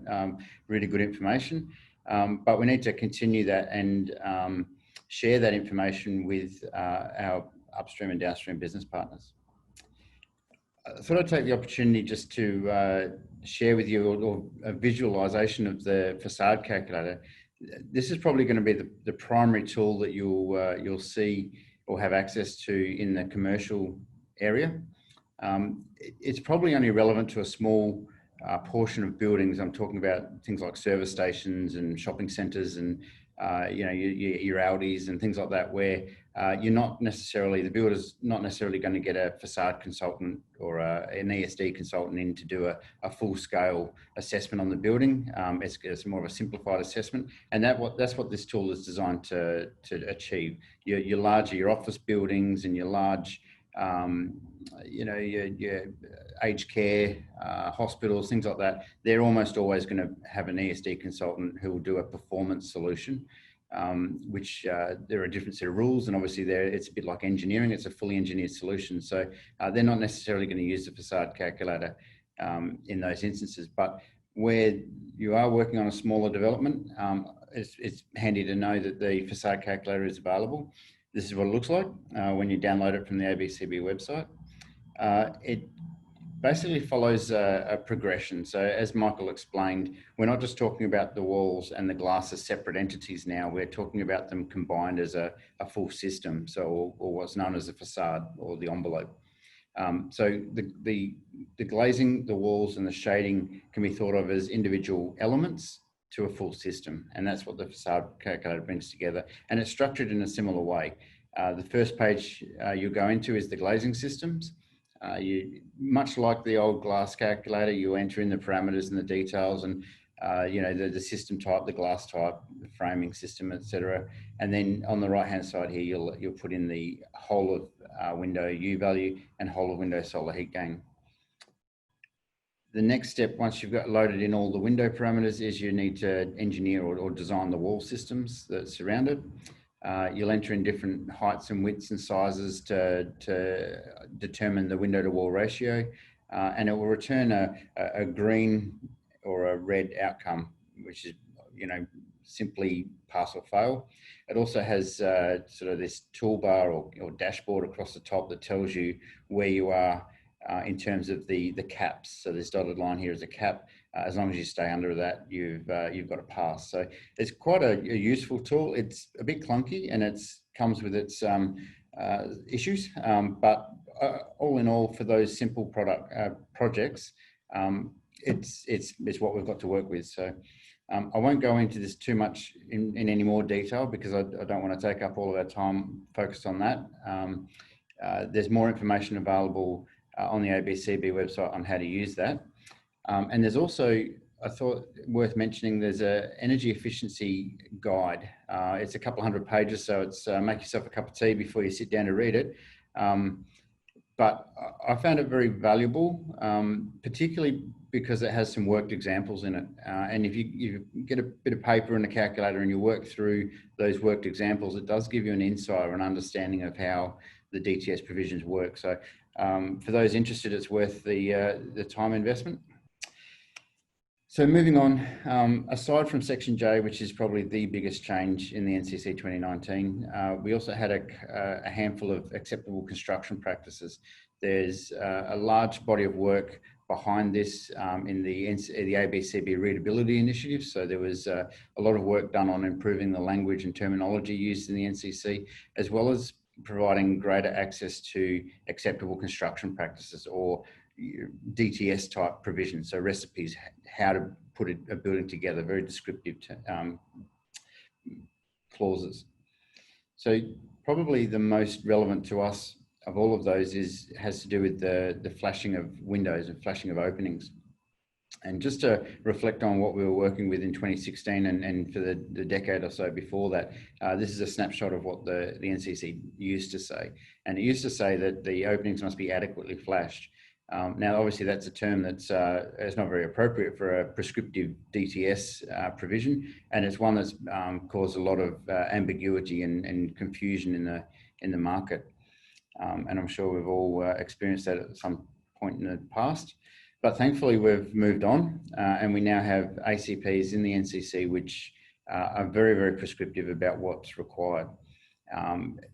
really good information. But we need to continue that and share that information with our upstream and downstream business partners. I thought I'd take the opportunity just to share with you a visualization of the facade calculator. This is probably going to be the primary tool that you'll see or have access to in the commercial area. It's probably only relevant to a small portion of buildings. I'm talking about things like service stations and shopping centres and you know, your Audis and things like that, where you're not necessarily, the builder's not necessarily going to get a facade consultant or an ESD consultant in to do a full scale assessment on the building. It's more of a simplified assessment, and that's what this tool is designed to achieve. Your larger, your office buildings and your large, you know, your aged care, hospitals, things like that, they're almost always going to have an ESD consultant who will do a performance solution, which there are a different set of rules, and obviously it's a bit like engineering, it's a fully engineered solution. So they're not necessarily going to use the facade calculator in those instances. But where you are working on a smaller development, it's handy to know that the facade calculator is available. This is what it looks like when you download it from the ABCB website. It basically follows a progression. So as Michael explained, we're not just talking about the walls and the glass as separate entities now, we're talking about them combined as a full system, so or what's known as a facade or the envelope. So the glazing, the walls and the shading can be thought of as individual elements to a full system, and that's what the facade calculator brings together, and it's structured in a similar way. The first page you'll go into is the glazing systems. Much like the old glass calculator, you enter in the parameters and the details, and you know, the system type, the glass type, the framing system, etc. And then on the right hand side here, you'll put in the whole of window U value and whole of window solar heat gain. The next step, once you've got loaded in all the window parameters, is you need to engineer or design the wall systems that surround it. You'll enter in different heights and widths and sizes to determine the window to wall ratio, and it will return a green or a red outcome, which is, you know, simply pass or fail. It also has sort of this toolbar or dashboard across the top that tells you where you are in terms of the caps. So this dotted line here is a cap. As long as you stay under that, you've got a pass. So it's quite a useful tool. It's a bit clunky and comes with its issues, but all in all, for those simple projects, it's what we've got to work with. So I won't go into this too much in any more detail because I don't want to take up all of our time focused on that. There's more information available on the ABCB website on how to use that. And there's also, I thought worth mentioning, there's an energy efficiency guide. It's a couple 100 pages, so it's make yourself a cup of tea before you sit down to read it. But I found it very valuable, particularly because it has some worked examples in it. And if you get a bit of paper and a calculator and you work through those worked examples, it does give you an insight or an understanding of how the DTS provisions work. So for those interested, it's worth the time investment. So moving on, aside from Section J, which is probably the biggest change in the NCC 2019, we also had a handful of acceptable construction practices. There's a large body of work behind this in the ABCB readability initiative. So there was a lot of work done on improving the language and terminology used in the NCC, as well as providing greater access to acceptable construction practices or DTS type provisions. So recipes, how to put a building together, very descriptive clauses. So probably the most relevant to us of all of those has to do with the flashing of windows and flashing of openings. And just to reflect on what we were working with in 2016 and for the decade or so before that, this is a snapshot of what the NCC used to say. And it used to say that the openings must be adequately flashed. Now, obviously, that's a term that's not very appropriate for a prescriptive DTS provision, and it's one that's caused a lot of ambiguity and confusion in the market. And I'm sure we've all experienced that at some point in the past. But thankfully, we've moved on, and we now have ACPs in the NCC which are very, very prescriptive about what's required.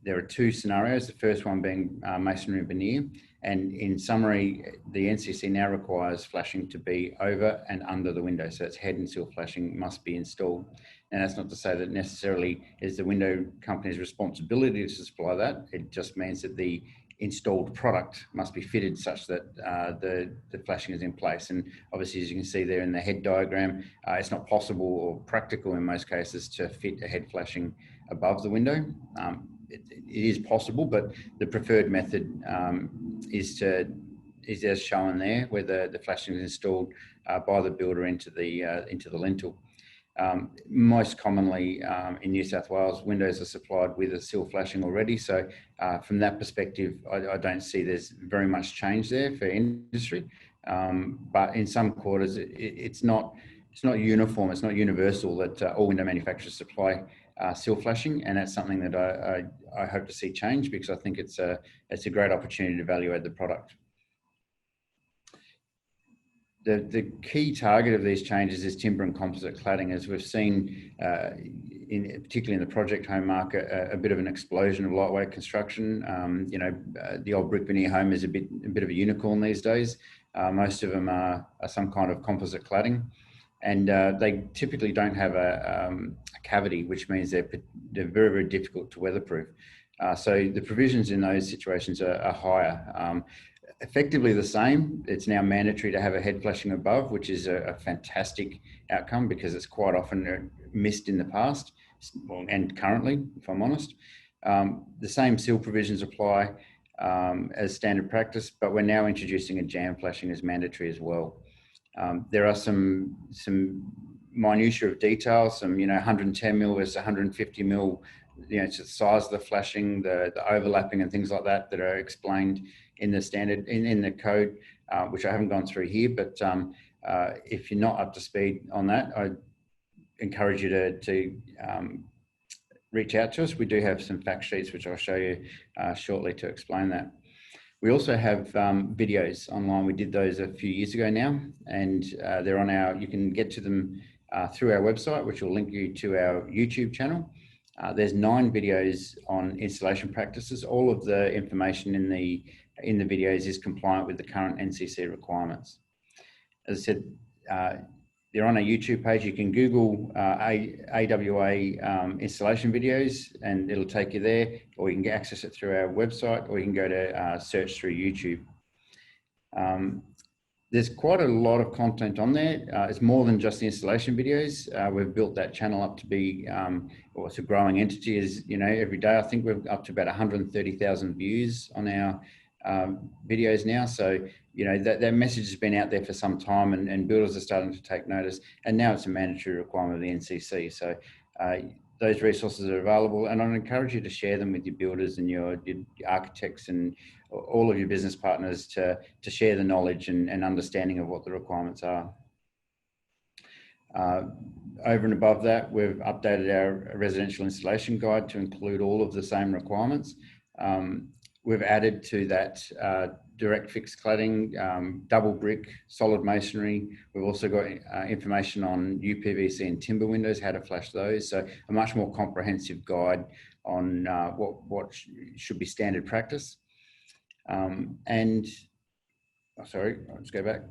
There are two scenarios, the first one being masonry and veneer. And in summary, the NCC now requires flashing to be over and under the window. So it's head and sill flashing must be installed. And that's not to say that necessarily is the window company's responsibility to supply that. It just means that the installed product must be fitted such that the flashing is in place. And obviously, as you can see there in the head diagram, it's not possible or practical in most cases to fit a head flashing above the window. It is possible, but the preferred method is as shown there, where the flashing is installed by the builder into the lintel. Most commonly in New South Wales, windows are supplied with a sill flashing already. So from that perspective, I don't see there's very much change there for industry. But in some quarters, it's not uniform, it's not universal that all window manufacturers supply sill flashing, and that's something that I hope to see change, because I think it's a great opportunity to evaluate the product. The key target of these changes is timber and composite cladding, as we've seen, particularly in the project home market, a bit of an explosion of lightweight construction. The old brick veneer home is a bit of a unicorn these days. Most of them are some kind of composite cladding, and they typically don't have a cavity, which means they're very, very difficult to weatherproof. So the provisions in those situations are higher. Effectively the same. It's now mandatory to have a head flashing above, which is a fantastic outcome, because it's quite often missed in the past and currently, if I'm honest. The same sill provisions apply as standard practice, but we're now introducing a jam flashing as mandatory as well. There are some minutiae of detail, some 110 mil versus 150 mil, it's the size of the flashing, the overlapping and things like that are explained in the standard, in the code, which I haven't gone through here. But if you're not up to speed on that, I encourage you to reach out to us. We do have some fact sheets, which I'll show you shortly to explain that. We also have videos online. We did those a few years ago now, and they're on you can get to them through our website, which will link you to our YouTube channel. There's 9 videos on installation practices. All of the information in the videos is compliant with the current NCC requirements. As I said, they're on our YouTube page. You can Google AGWA installation videos and it'll take you there, or you can access it through our website, or you can go to search through YouTube. There's quite a lot of content on there. It's more than just the installation videos. We've built that channel up to be, it's a growing entity. As you know, every day I think we're up to about 130,000 views on our videos now. So that message has been out there for some time, and builders are starting to take notice. And now it's a mandatory requirement of the NCC. So those resources are available, and I'd encourage you to share them with your builders and your architects and all of your business partners to share the knowledge and understanding of what the requirements are. Over and above that, we've updated our residential installation guide to include all of the same requirements. We've added to that direct fixed cladding, double brick, solid masonry. We've also got information on UPVC and timber windows, how to flash those. So a much more comprehensive guide on what should be standard practice. Sorry, I'll just go back.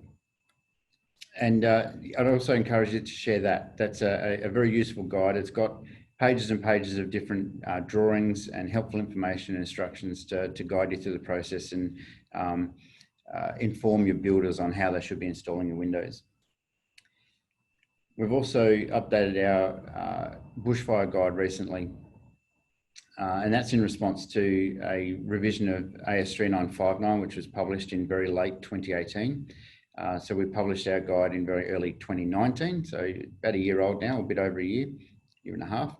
And I'd also encourage you to share that. That's a very useful guide. It's got pages and pages of different drawings and helpful information and instructions to guide you through the process and inform your builders on how they should be installing your windows. We've also updated our bushfire guide recently, and that's in response to a revision of AS 3959, which was published in very late 2018. So we published our guide in very early 2019, so about a year old now, a bit over a year and a half.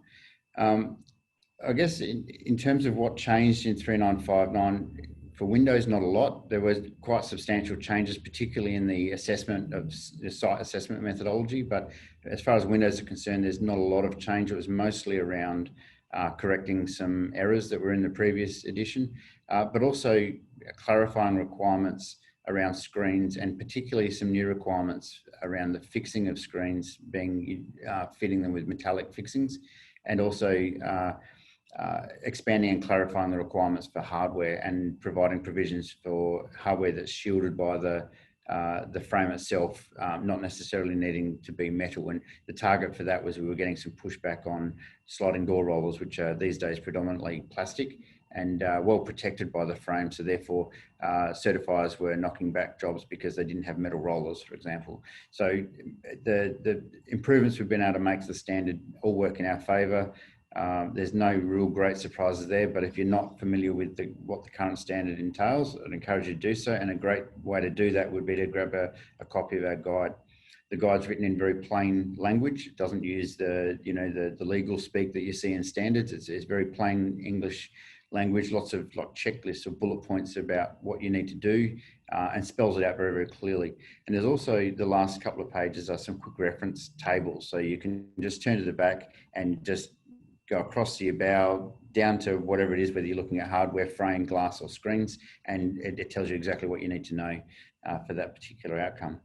I guess in terms of what changed in 3959, for Windows, not a lot. There was quite substantial changes, particularly in the assessment of the site assessment methodology. But as far as Windows are concerned, there's not a lot of change. It was mostly around correcting some errors that were in the previous edition, but also clarifying requirements around screens, and particularly some new requirements around the fixing of screens, fitting them with metallic fixings, and also expanding and clarifying the requirements for hardware and providing provisions for hardware that's shielded by the frame itself, not necessarily needing to be metal. And the target for that was we were getting some pushback on sliding door rollers, which are these days predominantly plastic and well protected by the frame. So therefore, certifiers were knocking back jobs because they didn't have metal rollers, for example. So the improvements we've been able to make to the standard all work in our favour. There's no real great surprises there, but if you're not familiar with what the current standard entails, I'd encourage you to do so. And a great way to do that would be to grab a copy of our guide. The guide's written in very plain language. It doesn't use the legal speak that you see in standards. It's very plain English language, lots of like checklists or bullet points about what you need to do, and spells it out very, very clearly. And there's also the last couple of pages are some quick reference tables. So you can just turn to the back and just go across to your bow, down to whatever it is, whether you're looking at hardware, frame, glass or screens, and it tells you exactly what you need to know for that particular outcome.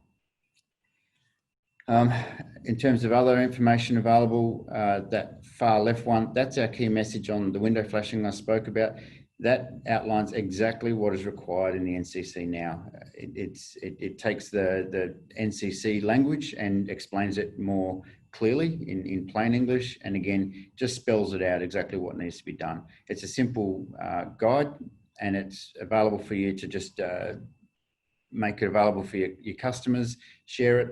In terms of other information available, that far left one, that's our key message on the window flashing I spoke about. That outlines exactly what is required in the NCC now. It takes the NCC language and explains it more clearly in plain English, and again, just spells it out exactly what needs to be done. It's a simple guide, and it's available for you to just make it available for your customers, share it.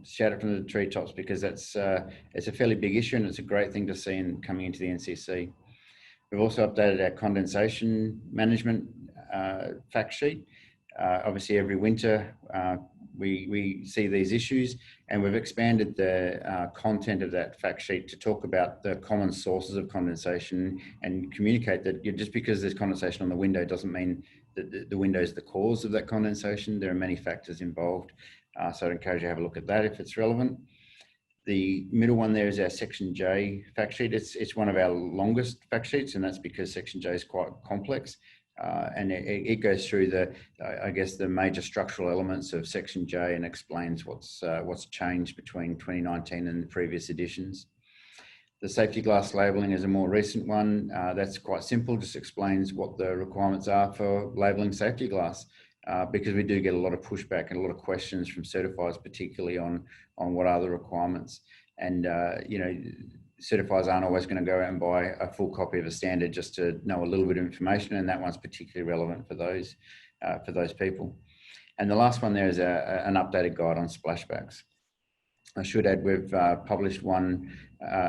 Shout it from the treetops, because it's a fairly big issue, and it's a great thing to see coming into the NCC. We've also updated our condensation management fact sheet. Obviously, every winter we see these issues, and we've expanded the content of that fact sheet to talk about the common sources of condensation and communicate that just because there's condensation on the window doesn't mean that the window is the cause of that condensation. There are many factors involved. So I'd encourage you to have a look at that if it's relevant. The middle one there is our Section J fact sheet. It's one of our longest fact sheets, and that's because Section J is quite complex. And it goes through the major structural elements of Section J and explains what's changed between 2019 and the previous editions. The safety glass labelling is a more recent one. That's quite simple, just explains what the requirements are for labelling safety glass. Because we do get a lot of pushback and a lot of questions from certifiers, particularly on what are the requirements. And, certifiers aren't always going to go out and buy a full copy of a standard just to know a little bit of information, and that one's particularly relevant for those people. And the last one there is an updated guide on splashbacks. I should add we've published one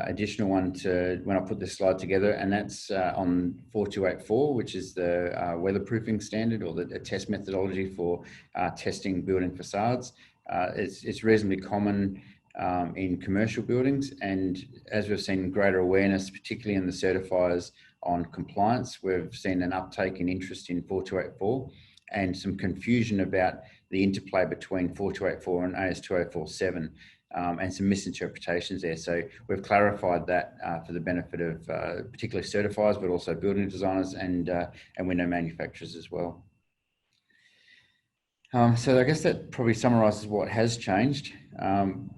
additional one to when I put this slide together, and that's on 4284, which is the weatherproofing standard, or the test methodology for testing building facades. It's reasonably common in commercial buildings, and as we've seen greater awareness, particularly in the certifiers on compliance, we've seen an uptake in interest in 4284 and some confusion about the interplay between 4284 and AS 2047. And some misinterpretations there. So we've clarified that for the benefit of particularly certifiers, but also building designers and window manufacturers as well. So I guess that probably summarises what has changed.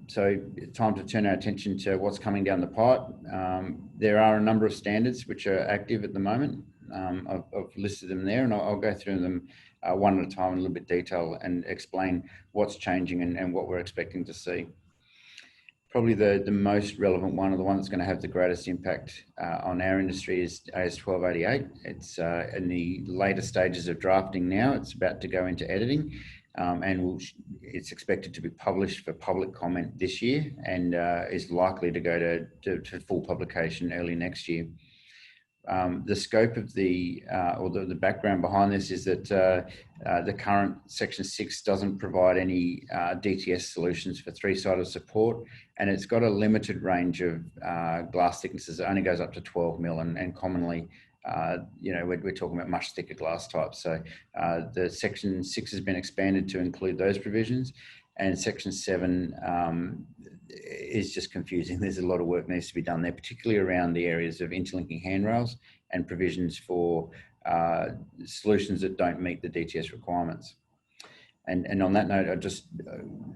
So it's time to turn our attention to what's coming down the pipe. There are a number of standards which are active at the moment. I've listed them there, and I'll go through them one at a time in a little bit detail and explain what's changing and what we're expecting to see. Probably the most relevant one, or the one that's going to have the greatest impact on our industry, is AS1288. It's in the later stages of drafting now. It's about to go into editing, and it's expected to be published for public comment this year, and is likely to go to full publication early next year. The scope of the background behind this is that the current Section 6 doesn't provide any DTS solutions for three-sided support, and it's got a limited range of glass thicknesses. It only goes up to 12 mil, and commonly, we're talking about much thicker glass types. So the Section 6 has been expanded to include those provisions, and Section 7 is just confusing. There's a lot of work needs to be done there, particularly around the areas of interlinking handrails and provisions for solutions that don't meet the DTS requirements. And on that note, I'll just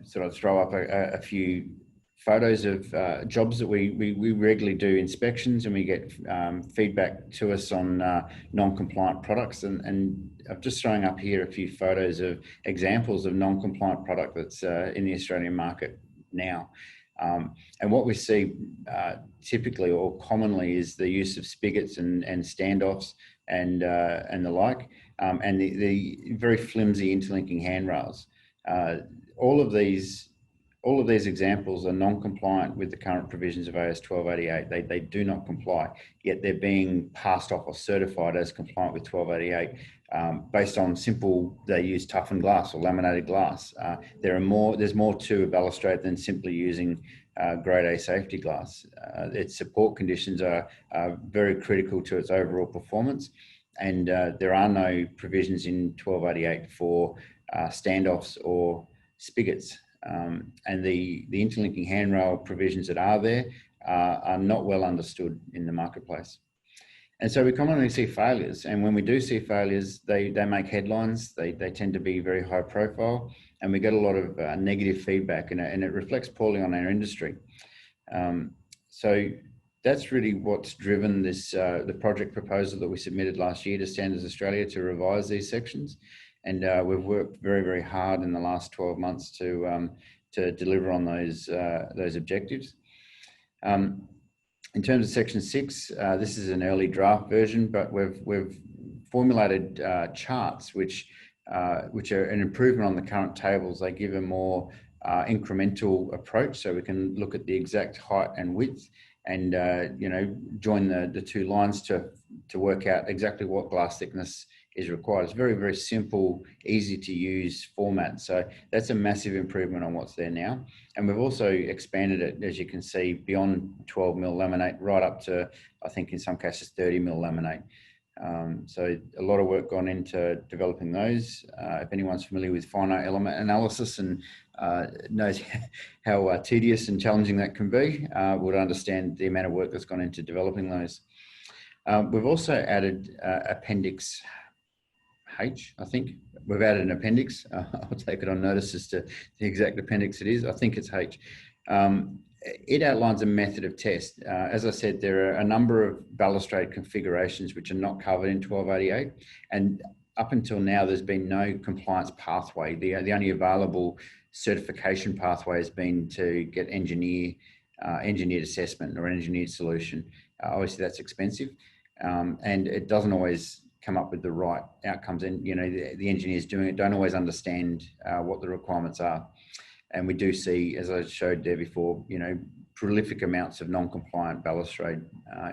sort of throw up a few photos of jobs that we regularly do inspections, and we get feedback to us on non-compliant products. And I'm just throwing up here a few photos of examples of non-compliant product that's in the Australian market now. And what we see typically or commonly is the use of spigots and standoffs and the like, and the very flimsy interlinking handrails. All of these examples are non-compliant with the current provisions of AS 1288. They do not comply, yet they're being passed off or certified as compliant with 1288 based on they use toughened glass or laminated glass. There's more to a balustrade than simply using grade A safety glass. Its support conditions are very critical to its overall performance, and there are no provisions in 1288 for standoffs or spigots. And the interlinking handrail provisions that are there are not well understood in the marketplace. And so we commonly see failures, and when we do see failures, they make headlines. They tend to be very high profile, and we get a lot of negative feedback, and it reflects poorly on our industry. So that's really what's driven this the project proposal that we submitted last year to Standards Australia to revise these sections. And we've worked very, very hard in the last 12 months to deliver on those objectives. In terms of Section 6, this is an early draft version, but we've formulated charts which are an improvement on the current tables. They give a more incremental approach, so we can look at the exact height and width, and join the two lines to work out exactly what glass thickness is required. It's very, very simple, easy to use format. So that's a massive improvement on what's there now. And we've also expanded it, as you can see, beyond 12 mil laminate right up to, I think in some cases, 30 mil laminate. So a lot of work gone into developing those. If anyone's familiar with finite element analysis and knows how tedious and challenging that can be, would understand the amount of work that's gone into developing those. We've also added Appendix H, I think. We've added an appendix. I'll take it on notice as to the exact appendix it is. I think it's H. It outlines a method of test. As I said, there are a number of balustrade configurations which are not covered in 1288. And up until now, there's been no compliance pathway. The only available certification pathway has been to get engineered assessment or engineered solution. Obviously, that's expensive, and it doesn't always come up with the right outcomes, and the engineers doing it don't always understand what the requirements are. And we do see, as I showed there before, prolific amounts of non-compliant balustrade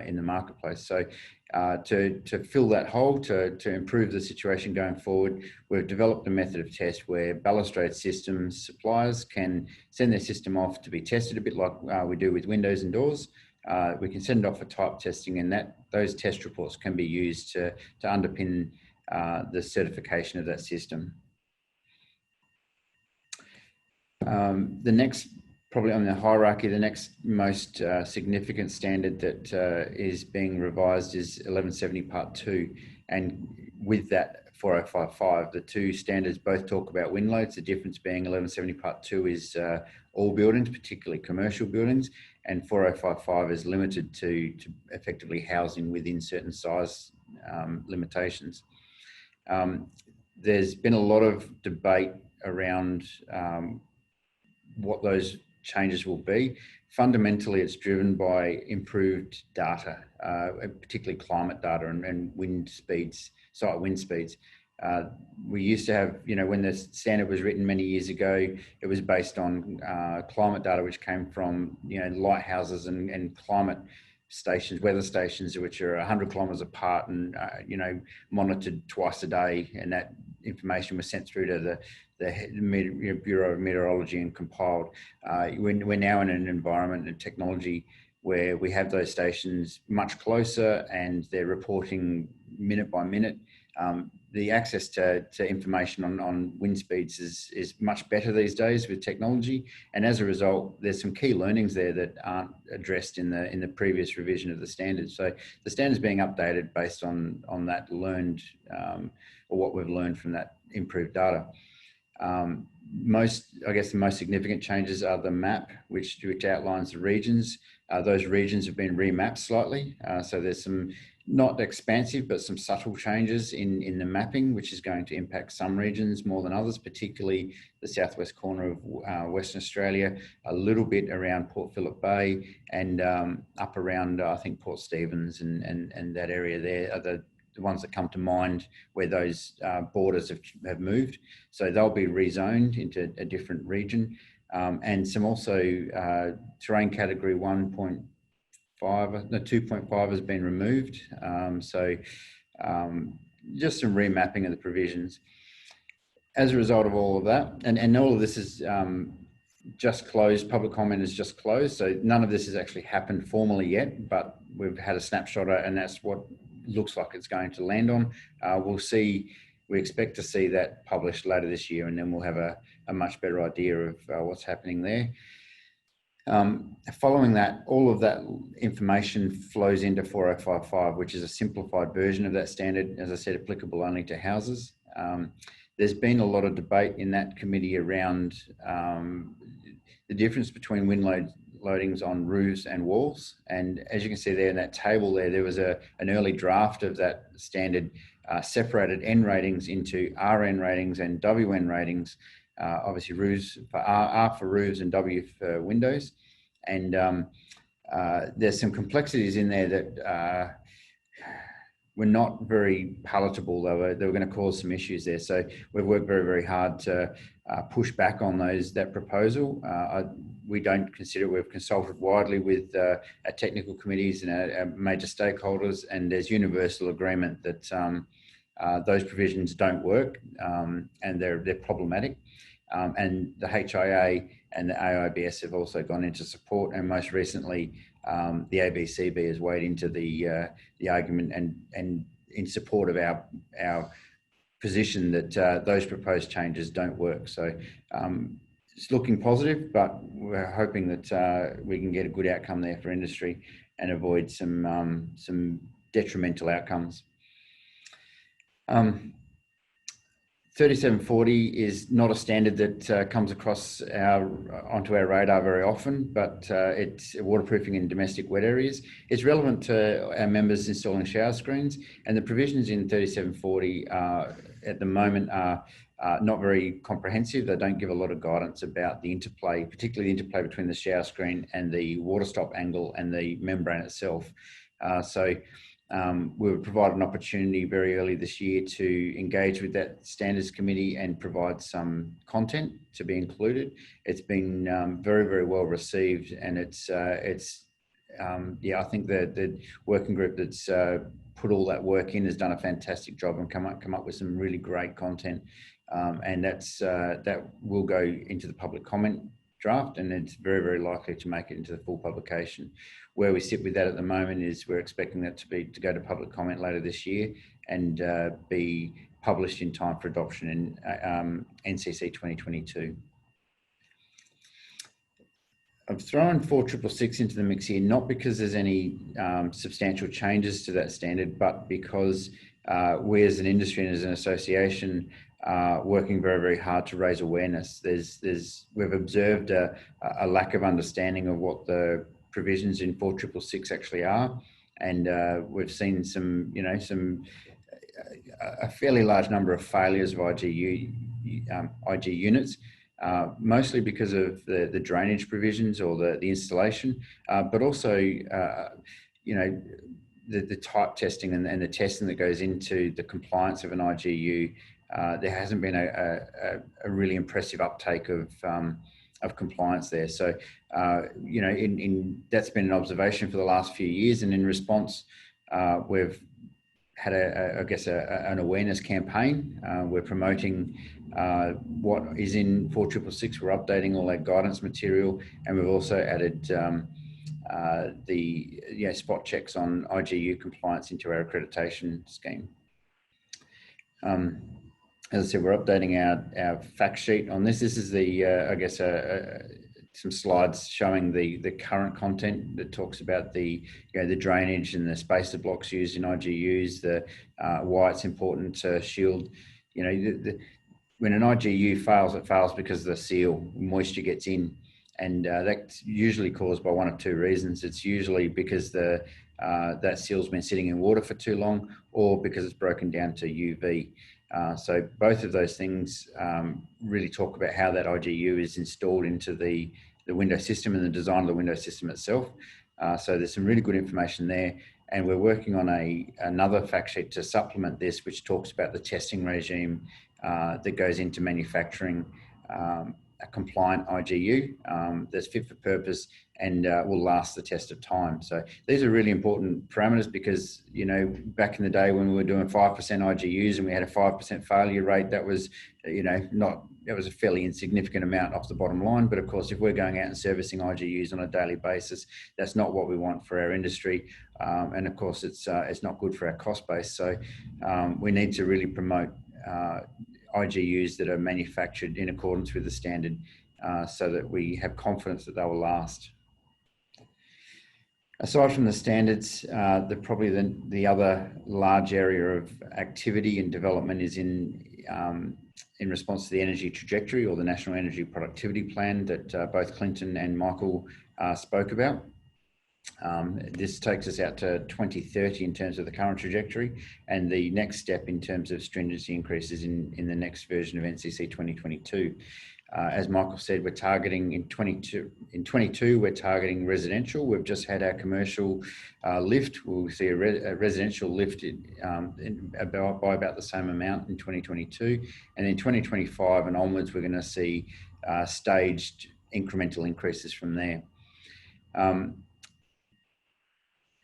in the marketplace. So to fill that hole, to improve the situation going forward, we've developed a method of test where balustrade systems suppliers can send their system off to be tested, a bit like we do with windows and doors. We can send it off for type testing, and those test reports can be used to underpin the certification of that system. The next, probably on the hierarchy, the next most significant standard that is being revised is 1170 Part 2, and with that 4055, the two standards both talk about wind loads. The difference being 1170 Part 2 is all buildings, particularly commercial buildings, and 4055 is limited to effectively housing within certain size limitations. There's been a lot of debate around what those changes will be. Fundamentally, it's driven by improved data, particularly climate data and wind speeds, site wind speeds. We used to have, when the standard was written many years ago, it was based on climate data, which came from, lighthouses and climate stations, weather stations, which are 100 kilometres apart and, monitored twice a day. And that information was sent through to the Bureau of Meteorology and compiled. We're now in an environment and technology where we have those stations much closer and they're reporting minute by minute. The access to information on wind speeds is much better these days with technology, and as a result, there's some key learnings there that aren't addressed in the previous revision of the standards. So the standards being updated based on that learned or what we've learned from that improved data. The most significant changes are the map, which outlines the regions. Those regions have been remapped slightly, so there's some not expansive, but some subtle changes in the mapping, which is going to impact some regions more than others, particularly the southwest corner of Western Australia, a little bit around Port Phillip Bay, and up around, I think, Port Stephens and that area there are the ones that come to mind where those borders have moved. So they'll be rezoned into a different region. And some also terrain category 2.5 has been removed. Just some remapping of the provisions. As a result of all of that, and all of this is just closed, public comment is just closed, so none of this has actually happened formally yet, but we've had a snapshot and that's what looks like it's going to land on. We expect to see that published later this year, and then we'll have a much better idea of what's happening there. Following that, all of that information flows into 4055, which is a simplified version of that standard, as I said, applicable only to houses. There's been a lot of debate in that committee around the difference between wind loadings on roofs and walls. And as you can see there in that table there was an early draft of that standard, separated N ratings into RN ratings and WN ratings. Obviously roofs for R for roofs and W for windows. And there's some complexities in there that were not very palatable. They were going to cause some issues there. So we've worked very, very hard to push back on that proposal. We don't consider, we've consulted widely with our technical committees and our major stakeholders, and there's universal agreement that those provisions don't work and they're problematic. And the HIA and the AIBS have also gone into support, and most recently the ABCB has weighed into the argument and in support of our position that those proposed changes don't work. So it's looking positive, but we're hoping that we can get a good outcome there for industry and avoid some detrimental outcomes. 3740 is not a standard that comes across onto our radar very often, but it's waterproofing in domestic wet areas. It's relevant to our members installing shower screens, and the provisions in 3740 at the moment are not very comprehensive. They don't give a lot of guidance about the interplay, particularly the interplay between the shower screen and the water stop angle and the membrane itself. We were provided an opportunity very early this year to engage with that standards committee and provide some content to be included. It's been very, very well received, and I think the working group that's put all that work in has done a fantastic job and come up with some really great content. And that will go into the public comment draft, and it's very, very likely to make it into the full publication. Where we sit with that at the moment is we're expecting that to go to public comment later this year and be published in time for adoption in NCC 2022. I've thrown 4666 into the mix here, not because there's any substantial changes to that standard, but because we as an industry and as an association working very, very hard to raise awareness. We've observed a lack of understanding of what the provisions in 4666 actually are. and we've seen a fairly large number of failures of IG units, mostly because of the drainage provisions or the installation, but also the type testing and the testing that goes into the compliance of an IGU. There hasn't been a really impressive uptake of compliance there. So, that's been an observation for the last few years, and in response, we've had an awareness campaign. We're promoting what is in 4666. We're updating all that guidance material, and we've also added the spot checks on IGU compliance into our accreditation scheme. As I said, we're updating our fact sheet on this. This is some slides showing the current content that talks about the drainage and the spacer blocks used in IGUs, why it's important to shield. When an IGU fails, it fails because the seal, moisture gets in, and that's usually caused by one of two reasons. It's usually because that seal's been sitting in water for too long, or because it's broken down to UV. So both of those things really talk about how that IGU is installed into the window system and the design of the window system itself. So there's some really good information there. And we're working on another fact sheet to supplement this, which talks about the testing regime that goes into manufacturing a compliant IGU that's fit for purpose and will last the test of time. So these are really important parameters because, back in the day when we were doing 5% IGUs and we had a 5% failure rate, that was, that was a fairly insignificant amount off the bottom line. But of course, if we're going out and servicing IGUs on a daily basis, that's not what we want for our industry. And of course, it's not good for our cost base. So we need to really promote IGUs that are manufactured in accordance with the standard so that we have confidence that they will last. Aside from the standards, the other large area of activity and development is in response to the energy trajectory or the National Energy Productivity Plan that both Clinton and Michael spoke about. This takes us out to 2030 in terms of the current trajectory, and the next step in terms of stringency increases in the next version of NCC 2022. As Michael said, we're targeting in 22, we're targeting residential. We've just had our commercial lift. We'll see a residential lift by about the same amount in 2022. And in 2025 and onwards, we're going to see staged incremental increases from there.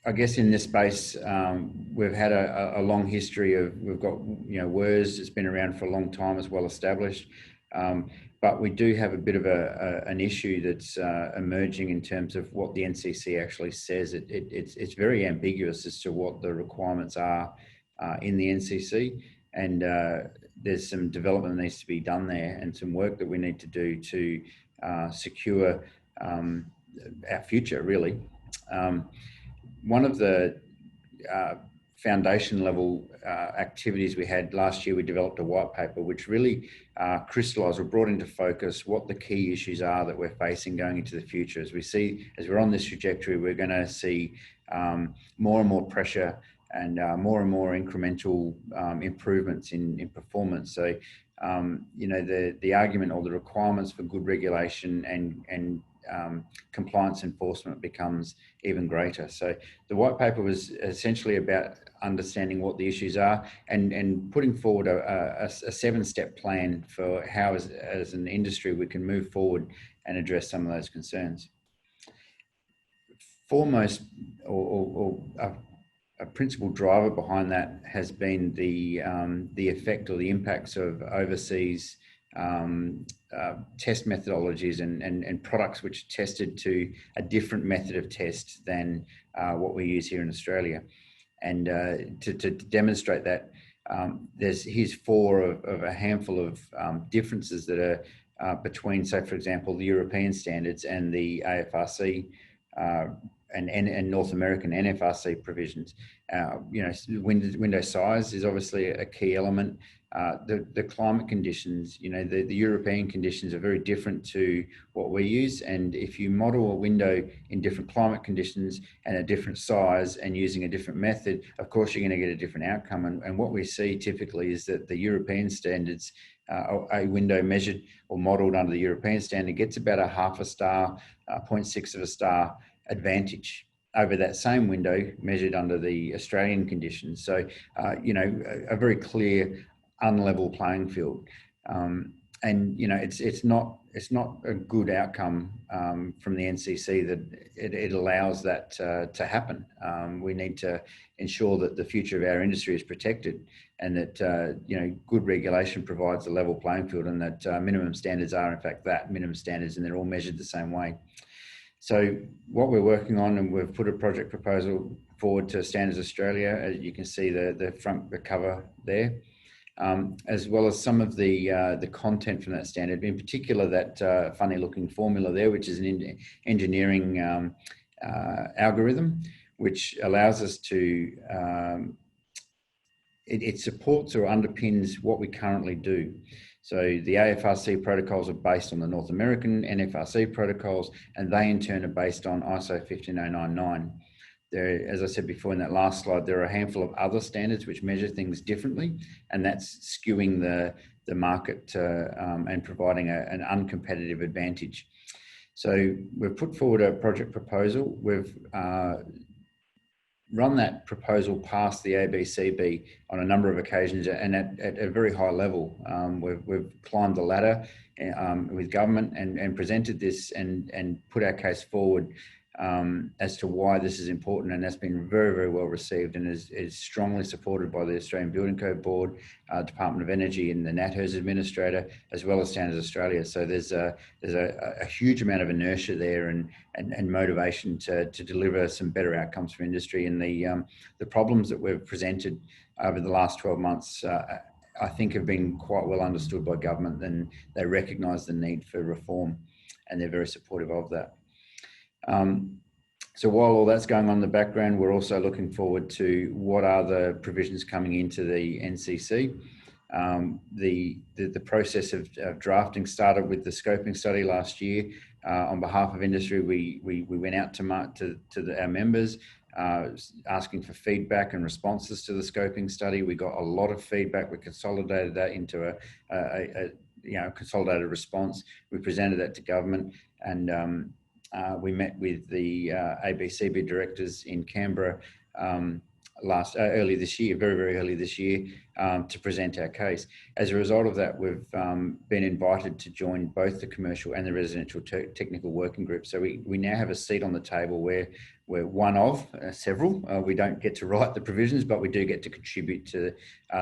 I guess in this space, we've had a long history of, we've got, WERS, it's been around for a long time, as well established. But we do have a bit of an issue that's emerging in terms of what the NCC actually says. It's very ambiguous as to what the requirements are in the NCC, and there's some development that needs to be done there and some work that we need to do to secure our future, really. One of the foundation level activities we had last year, we developed a white paper which really crystallised or brought into focus what the key issues are that we're facing going into the future. As we're on this trajectory, we're going to see more and more pressure and more incremental improvements in performance. So, the argument or the requirements for good regulation and compliance enforcement becomes even greater. So the white paper was essentially about understanding what the issues are and putting forward a 7-step plan for how as an industry we can move forward and address some of those concerns. Foremost, or a principal driver behind that has been the effect or the impacts of overseas test methodologies and products which are tested to a different method of test than what we use here in Australia. And to demonstrate that, here's 4 of a handful of differences that are between, say, for example, the European standards and the AFRC and North American NFRC provisions. Window size is obviously a key element. The climate conditions, the European conditions are very different to what we use. And if you model a window in different climate conditions and a different size and using a different method, of course, you're going to get a different outcome. And what we see typically is that the European standards, a window measured or modeled under the European standard gets about a half a star, 0.6 of a star advantage over that same window measured under the Australian conditions. So, a very clear unlevel playing field. It's not a good outcome from the NCC that it allows that to happen. We need to ensure that the future of our industry is protected, and that good regulation provides a level playing field, and that minimum standards are in fact that minimum standards, and they're all measured the same way. So what we're working on, and we've put a project proposal forward to Standards Australia, as you can see the cover there. As well as some of the content from that standard, in particular that funny looking formula there, which is an engineering algorithm, which allows us to, it supports or underpins what we currently do. So the AFRC protocols are based on the North American NFRC protocols, and they in turn are based on ISO 15099. There, as I said before in that last slide, there are a handful of other standards which measure things differently, and that's skewing the market and providing an uncompetitive advantage. So we've put forward a project proposal. We've run that proposal past the ABCB on a number of occasions, and at a very high level. We've climbed the ladder with government and presented this and put our case forward as to why this is important, and that's been very, very well received, and is strongly supported by the Australian Building Code Board, Department of Energy, and the NatHERS Administrator, as well as Standards Australia. So there's a huge amount of inertia there and motivation to deliver some better outcomes for industry. And the problems that we've presented over the last 12 months, I think, have been quite well understood by government, and they recognise the need for reform, and they're very supportive of that. So while all that's going on in the background, we're also looking forward to what are the provisions coming into the NCC. The process of drafting started with the scoping study last year. On behalf of industry, we went out to our members, asking for feedback and responses to the scoping study. We got a lot of feedback. We consolidated that into a consolidated response. We presented that to government, and we met with the ABCB directors in Canberra early this year, very early this year, to present our case. As a result of that, we've been invited to join both the commercial and the residential technical working group. So we now have a seat on the table where we're one of several. We don't get to write the provisions, but we do get to contribute to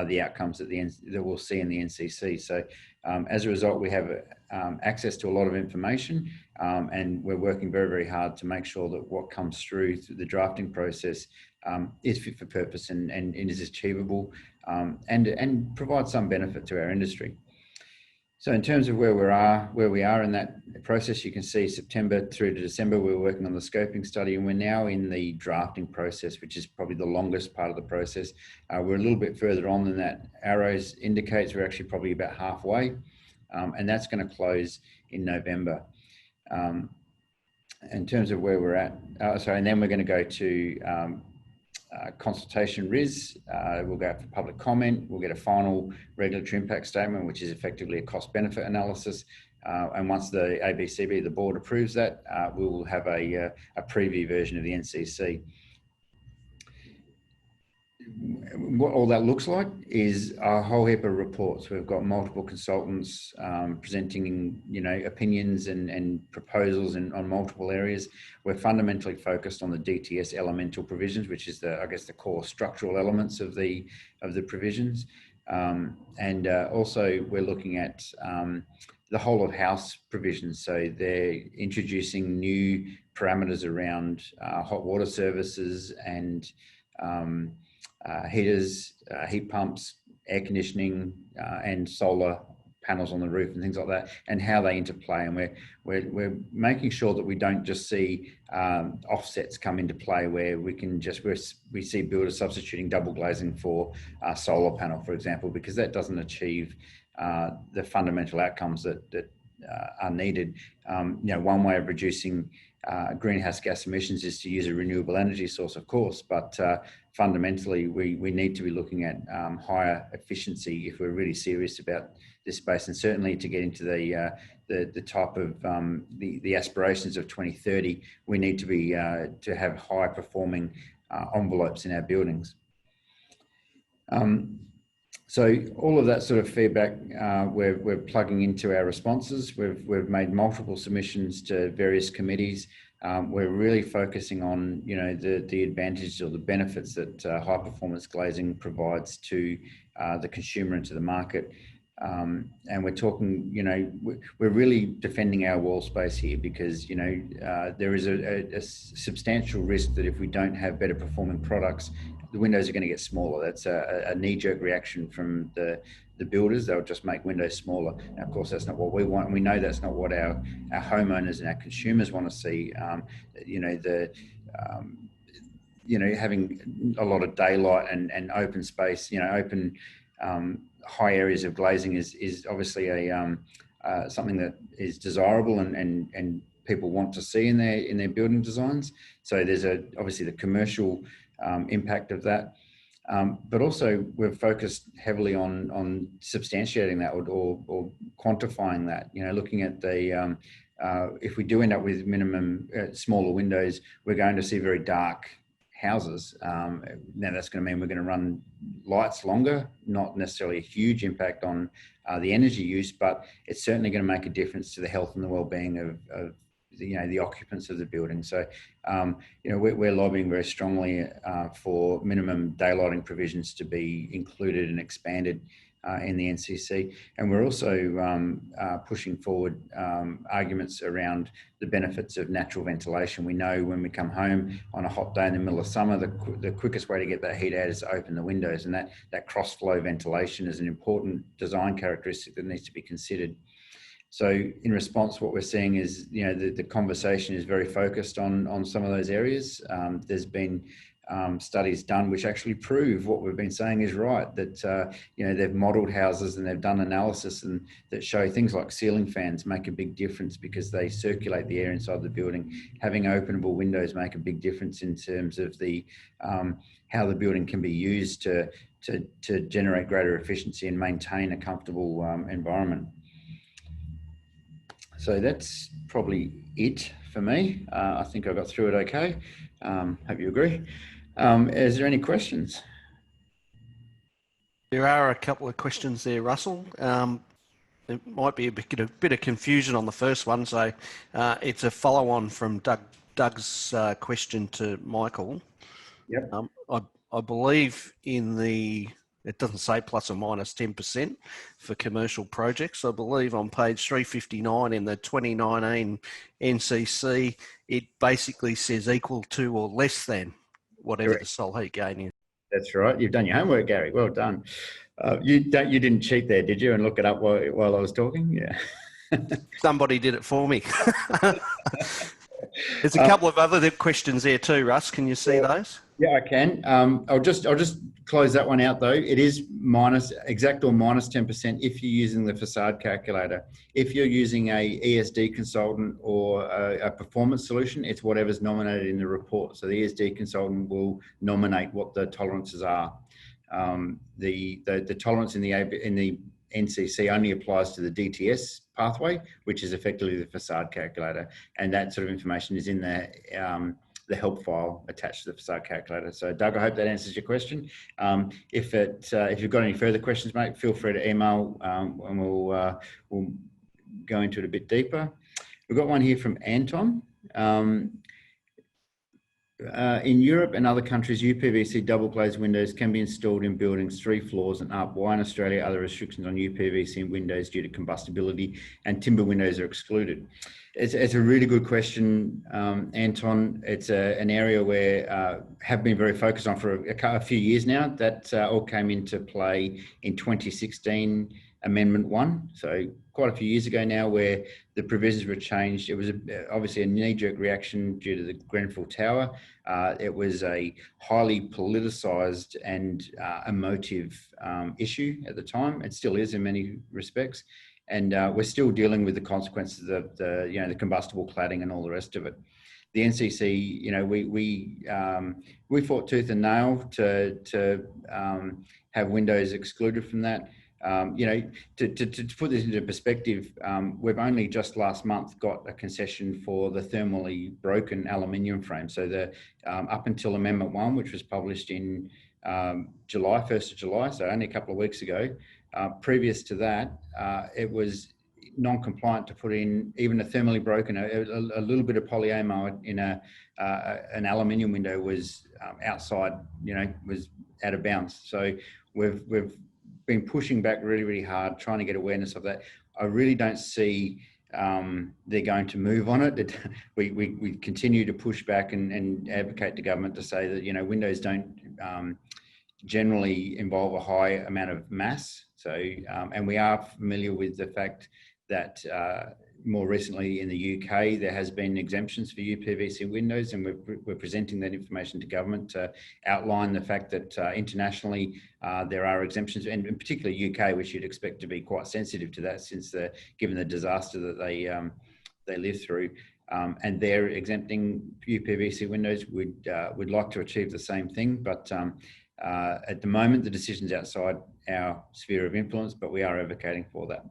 the outcomes that we'll see in the NCC. So as a result, we have access to a lot of information, and we're working very, very hard to make sure that what comes through the drafting process is fit for purpose and is achievable, and provide some benefit to our industry. So in terms of where we are in that process, you can see September through to December, we were working on the scoping study, and we're now in the drafting process, which is probably the longest part of the process. We're a little bit further on than that arrows indicates. We're actually probably about halfway, and that's going to close in November. In terms of where we're at, and then we're going to go to consultation RIS, we'll go for public comment, we'll get a final regulatory impact statement, which is effectively a cost benefit analysis. And once the ABCB, the board, approves that, we will have a preview version of the NCC. What all that looks like is a whole heap of reports. We've got multiple consultants presenting, opinions and proposals on multiple areas. We're fundamentally focused on the DTS elemental provisions, which is the core structural elements of the provisions. And also we're looking at the whole of house provisions. So they're introducing new parameters around hot water services and heaters, heat pumps, air conditioning, and solar panels on the roof and things like that, and how they interplay. And we're making sure that we don't just see offsets come into play where we see builders substituting double glazing for solar panel, for example, because that doesn't achieve the fundamental outcomes that are needed. One way of reducing greenhouse gas emissions is to use a renewable energy source, of course, but fundamentally we need to be looking at higher efficiency if we're really serious about this space, and certainly to get into the type of the aspirations of 2030, we need to be to have high performing envelopes in our buildings. So all of that sort of feedback we're plugging into our responses. We've made multiple submissions to various committees. We're really focusing on the advantages or the benefits that high performance glazing provides to the consumer and to the market. And we're talking, we're really defending our wall space here because, there is a substantial risk that if we don't have better performing products, the windows are going to get smaller. That's a knee-jerk reaction from the builders. They'll just make windows smaller. And of course, that's not what we want. And we know that's not what our homeowners and our consumers want to see. Having a lot of daylight and open space, open high areas of glazing is obviously something that is desirable and people want to see in their building designs. So there's obviously the commercial impact of that, but also we've focused heavily on substantiating that or quantifying that. Looking at the if we do end up with minimum smaller windows, we're going to see very dark houses. Now that's going to mean we're going to run lights longer, not necessarily a huge impact on the energy use, but it's certainly going to make a difference to the health and the well-being of the occupants of the building. So, we're lobbying very strongly for minimum daylighting provisions to be included and expanded in the NCC. And we're also pushing forward arguments around the benefits of natural ventilation. We know when we come home on a hot day in the middle of summer, the quickest way to get that heat out is to open the windows, and that cross-flow ventilation is an important design characteristic that needs to be considered. So in response, what we're seeing is, the conversation is very focused on some of those areas. There's been studies done which actually prove what we've been saying is right, that, they've modelled houses and they've done analysis and that show things like ceiling fans make a big difference because they circulate the air inside the building. Having openable windows make a big difference in terms of the how the building can be used to generate greater efficiency and maintain a comfortable environment. So that's probably it for me. I think I got through it okay. Hope you agree. Is there any questions? There are a couple of questions there, Russell. There might be a bit of confusion on the first one. So it's a follow-on from Doug's question to Michael. Yep. I believe it doesn't say plus or minus 10% for commercial projects. I believe on page 359 in the 2019 NCC, it basically says equal to or less than whatever Correct. the solar heat gain is. That's right. You've done your homework, Gary. Well done. You didn't cheat there, did you? And look it up while I was talking? Yeah. Somebody did it for me. There's a couple of other questions there too, Russ. Can you see those? Yeah, I can. I'll just close that one out though. It is exact or minus 10% if you're using the facade calculator. If you're using a ESD consultant or a performance solution, it's whatever's nominated in the report. So the ESD consultant will nominate what the tolerances are. The tolerance in the NCC only applies to the DTS pathway, which is effectively the facade calculator, and that sort of information is in the help file attached to the facade calculator. So Doug, I hope that answers your question. If you've got any further questions, mate, feel free to email and we'll go into it a bit deeper. We've got one here from Anton. In Europe and other countries, UPVC double glazed windows can be installed in buildings 3 floors and up. Why in Australia are there restrictions on UPVC windows due to combustibility and timber windows are excluded? It's a really good question, Anton. It's an area where have been very focused on for a few years now. That all came into play in 2016 Amendment 1, so quite a few years ago now, where the provisions were changed. It was obviously a knee-jerk reaction due to the Grenfell Tower. It was a highly politicised and emotive issue at the time. It still is in many respects, and we're still dealing with the consequences of the combustible cladding and all the rest of it. The NCC, we fought tooth and nail to have windows excluded from that. To put this into perspective, we've only just last month got a concession for the thermally broken aluminium frame. So the up until Amendment 1, which was published in July, 1st of July, so only a couple of weeks ago. Previous to that, it was non-compliant to put in even a thermally broken, a little bit of polyamide in an aluminium window was outside, was out of bounds. So we've been pushing back really, really hard, trying to get awareness of that. I really don't see they're going to move on it. We continue to push back and advocate to government to say that, windows don't generally involve a high amount of mass. So, and we are familiar with the fact that more recently in the UK, there has been exemptions for UPVC windows, and we're presenting that information to government to outline the fact that internationally there are exemptions, and in particular UK, which you'd expect to be quite sensitive to that, since given the disaster that they lived through, and they're exempting UPVC windows. We'd like to achieve the same thing, but at the moment the decision's outside our sphere of influence, but we are advocating for that.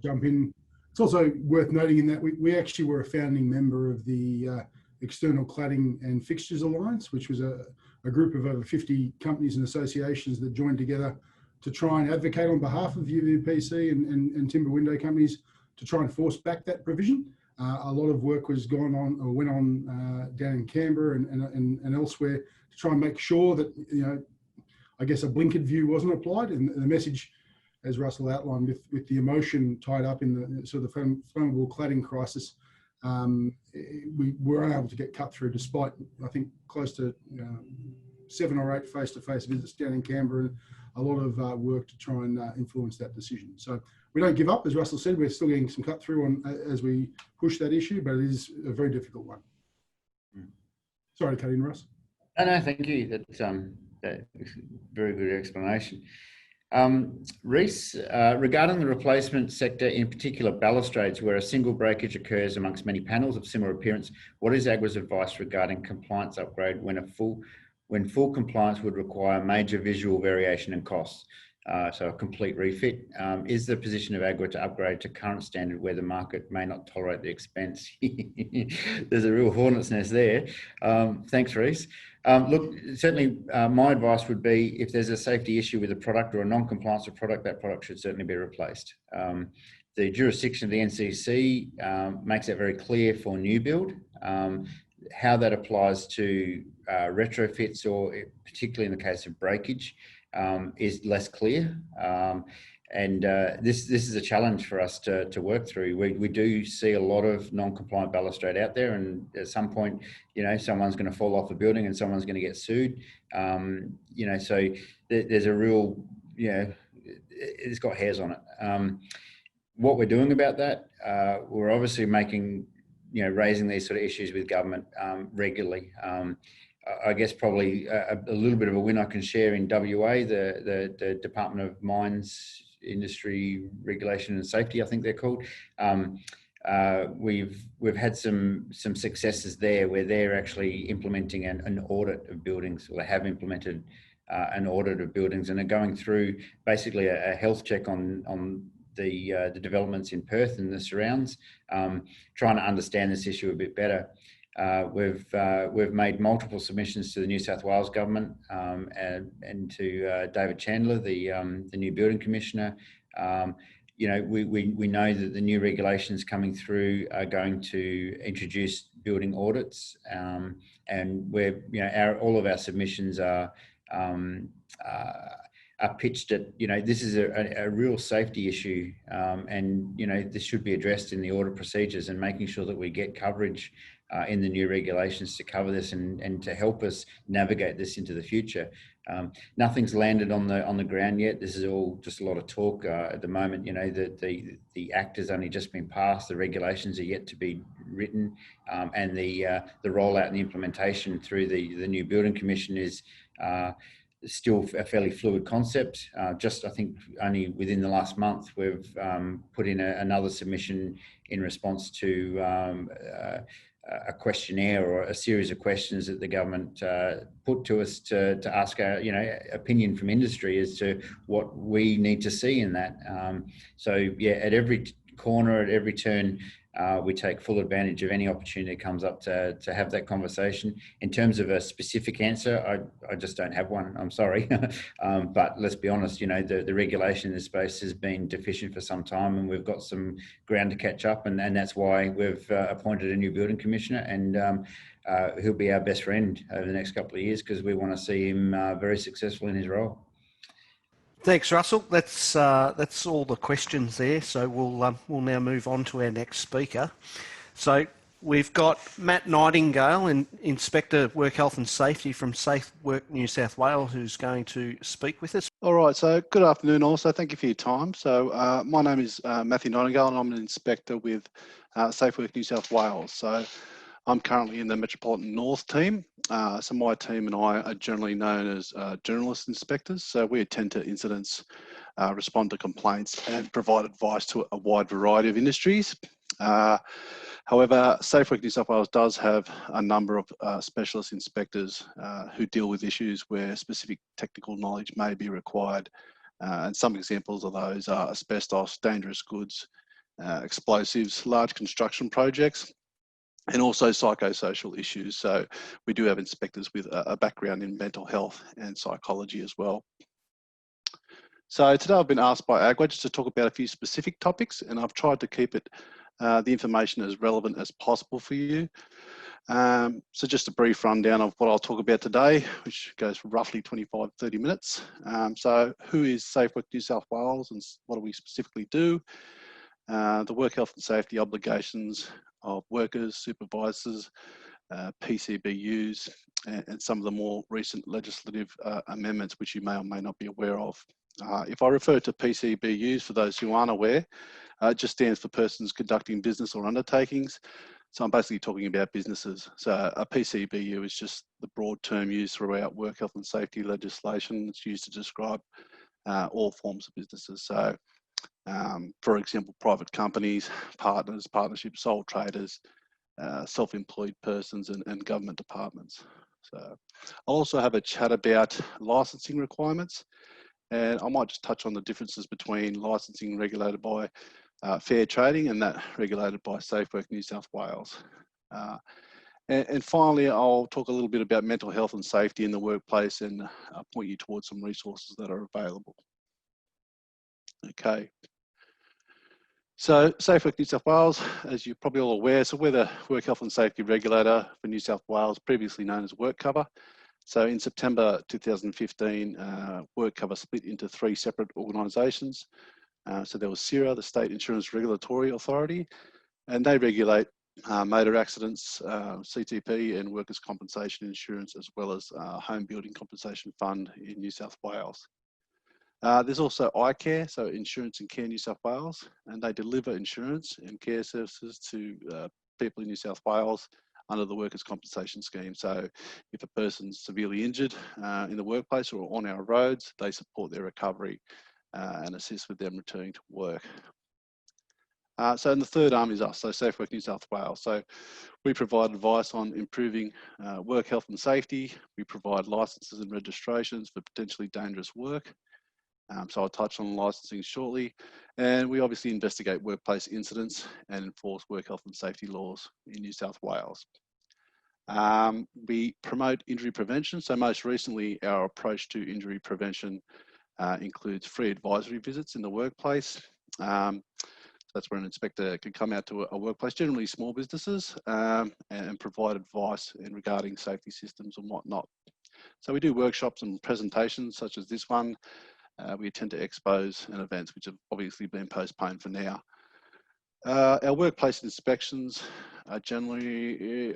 Jump in. It's also worth noting in that we actually were a founding member of the External Cladding and Fixtures Alliance, which was a group of over 50 companies and associations that joined together to try and advocate on behalf of UPVC and timber window companies to try and force back that provision. A lot of work was went on down in Canberra and elsewhere to try and make sure that, I guess a blinkered view wasn't applied, and the message, as Russell outlined, with the emotion tied up in the sort of flammable cladding crisis, we were unable to get cut through, despite, I think, close to 7 or 8 face-to-face visits down in Canberra, and a lot of work to try and influence that decision. So we don't give up, as Russell said. We're still getting some cut through on as we push that issue, but it is a very difficult one. Sorry to cut in, Russ. No, thank you. That's a very good explanation. Reece, regarding the replacement sector, in particular balustrades, where a single breakage occurs amongst many panels of similar appearance, what is AGWA's advice regarding compliance upgrade when full compliance would require major visual variation and costs? So a complete refit. Is the position of AGWA to upgrade to current standard where the market may not tolerate the expense? There's a real hornet's nest there. Thanks, Reece. Look, certainly my advice would be, if there's a safety issue with a product or a non-compliance with product, that product should certainly be replaced. The jurisdiction of the NCC makes that very clear for new build. How that applies to retrofits, or particularly in the case of breakage, is less clear. This is a challenge for us to work through. We do see a lot of non-compliant balustrade out there, and at some point, someone's going to fall off a building and someone's going to get sued. So there's a real, it's got hairs on it. What we're doing about that, we're obviously raising these sort of issues with government regularly. I guess probably a little bit of a win I can share in WA, the Department of Mines, Industry, Regulation and Safety, I think they're called. We've had some successes there, where they're actually implementing an audit of buildings, or they have implemented an audit of buildings, and are going through basically a health check on the developments in Perth and the surrounds, trying to understand this issue a bit better. We've made multiple submissions to the New South Wales government and to David Chandler, the new building commissioner. We know that the new regulations coming through are going to introduce building audits, and all of our submissions are pitched at, this is a real safety issue, and this should be addressed in the audit procedures, and making sure that we get coverage in the new regulations to cover this and to help us navigate this into the future. Nothing's landed on the ground yet. This is all just a lot of talk at the moment. You know, the Act has only just been passed. The regulations are yet to be written, and the rollout and the implementation through the new Building Commission is still a fairly fluid concept. Just I think only within the last month we've put in another submission in response to a questionnaire or a series of questions that the government put to us to ask our opinion from industry as to what we need to see in that. So yeah, at every corner, at every turn, we take full advantage of any opportunity that comes up to have that conversation. In terms of a specific answer, I just don't have one. I'm sorry. But let's be honest, you know, the regulation in this space has been deficient for some time, and we've got some ground to catch up. And that's why we've appointed a new building commissioner, and he'll be our best friend over the next couple of years, because we want to see him very successful in his role. Thanks, Russell. That's all the questions there. So we'll now move on to our next speaker. So we've got Matt Nightingale, Inspector Work Health and Safety from SafeWork New South Wales, who's going to speak with us. All right, so good afternoon also. Thank you for your time. So my name is Matthew Nightingale, and I'm an inspector with SafeWork New South Wales. So I'm currently in the Metropolitan North team. So my team and I are generally known as journalist inspectors. So we attend to incidents, respond to complaints, and provide advice to a wide variety of industries. However, SafeWork New South Wales does have a number of specialist inspectors who deal with issues where specific technical knowledge may be required. And some examples of those are asbestos, dangerous goods, explosives, large construction projects, and also psychosocial issues. So we do have inspectors with a background in mental health and psychology as well. So today I've been asked by AGWA just to talk about a few specific topics, and I've tried to keep it the information as relevant as possible for you. So just a brief rundown of what I'll talk about today, which goes for roughly 25-30 minutes. So who is SafeWork New South Wales, and what do we specifically do? The work health and safety obligations of workers, supervisors, PCBUs, and some of the more recent legislative amendments which you may or may not be aware of. If I refer to PCBUs, for those who aren't aware, it just stands for persons conducting business or undertakings. So I'm basically talking about businesses. So a PCBU is just the broad term used throughout work health and safety legislation. It's used to describe all forms of businesses. So for example, private companies, partners, partnerships, sole traders, self-employed persons, and government departments. So I'll also have a chat about licensing requirements, and I might just touch on the differences between licensing regulated by fair trading and that regulated by SafeWork New South Wales. And finally, I'll talk a little bit about mental health and safety in the workplace, and point you towards some resources that are available. Okay. So SafeWork New South Wales, as you're probably all aware, so we're the work health and safety regulator for New South Wales, previously known as WorkCover. So in September 2015, WorkCover split into 3 separate organisations. So there was CIRA, the State Insurance Regulatory Authority, and they regulate motor accidents, CTP, and workers' compensation insurance, as well as Home Building Compensation Fund in New South Wales. There's also iCare, so Insurance and Care New South Wales, and they deliver insurance and care services to people in New South Wales under the workers' compensation scheme. So if a person's severely injured in the workplace or on our roads, they support their recovery and assist with them returning to work. So and the third arm is us, so SafeWork New South Wales. So we provide advice on improving work health and safety. We provide licenses and registrations for potentially dangerous work. So I'll touch on licensing shortly. And we obviously investigate workplace incidents and enforce work health and safety laws in New South Wales. We promote injury prevention. So most recently, our approach to injury prevention includes free advisory visits in the workplace. That's where an inspector can come out to a workplace, generally small businesses, and provide advice in regarding safety systems and whatnot. So we do workshops and presentations such as this one. We attend to expos and events which have obviously been postponed for now. Our workplace inspections are generally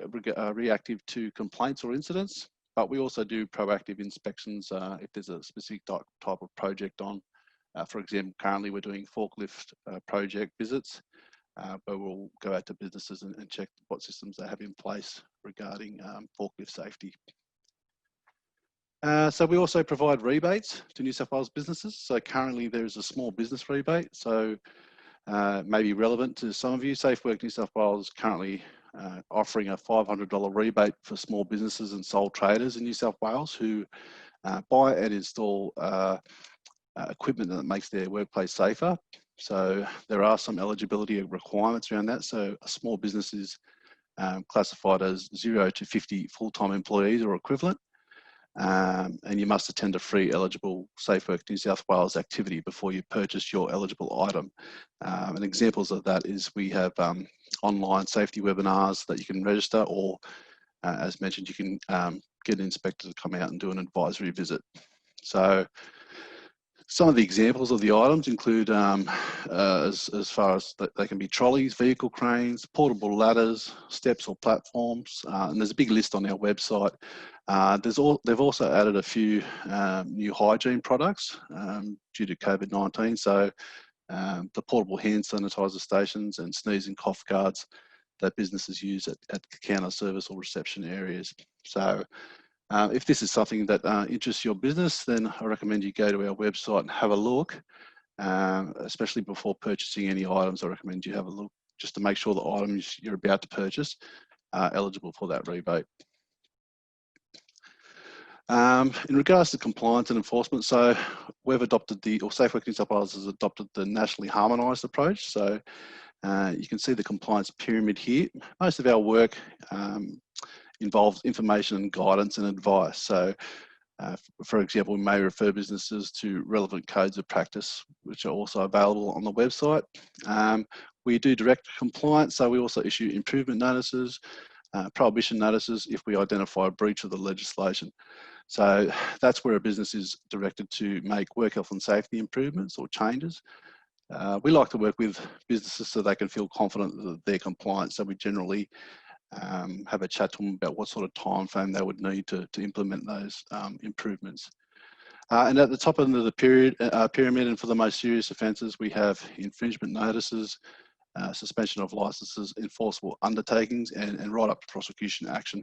reactive to complaints or incidents, but we also do proactive inspections if there's a specific type of project on. For example, currently we're doing forklift project visits, but we'll go out to businesses and check what systems they have in place regarding forklift safety. So we also provide rebates to New South Wales businesses. So currently there is a small business rebate. So may be relevant to some of you. SafeWork New South Wales is currently offering a $500 rebate for small businesses and sole traders in New South Wales who buy and install equipment that makes their workplace safer. So there are some eligibility requirements around that. So a small business is classified as 0 to 50 full-time employees or equivalent. And you must attend a free eligible SafeWork New South Wales activity before you purchase your eligible item. And examples of that is we have online safety webinars that you can register, or as mentioned, you can get an inspector to come out and do an advisory visit. So some of the examples of the items include, as far as they can be trolleys, vehicle cranes, portable ladders, steps or platforms, and there's a big list on our website. They've also added a few new hygiene products due to COVID-19. So the portable hand sanitizer stations and sneeze and cough guards that businesses use at counter service or reception areas. So if this is something that interests your business, then I recommend you go to our website and have a look, especially before purchasing any items. I recommend you have a look just to make sure the items you're about to purchase are eligible for that rebate. In regards to compliance and enforcement, so we've adopted SafeWork New South Wales has adopted the nationally harmonised approach. So you can see the compliance pyramid here. Most of our work involves information and guidance and advice. So for example, we may refer businesses to relevant codes of practice, which are also available on the website. We do direct compliance, so we also issue improvement notices, prohibition notices if we identify a breach of the legislation. So that's where a business is directed to make work health and safety improvements or changes. We like to work with businesses so they can feel confident that they're compliant. So we generally have a chat to them about what sort of time frame they would need to implement those improvements. And at the top end of the pyramid, and for the most serious offences, we have infringement notices, suspension of licences, enforceable undertakings, and right up to prosecution action.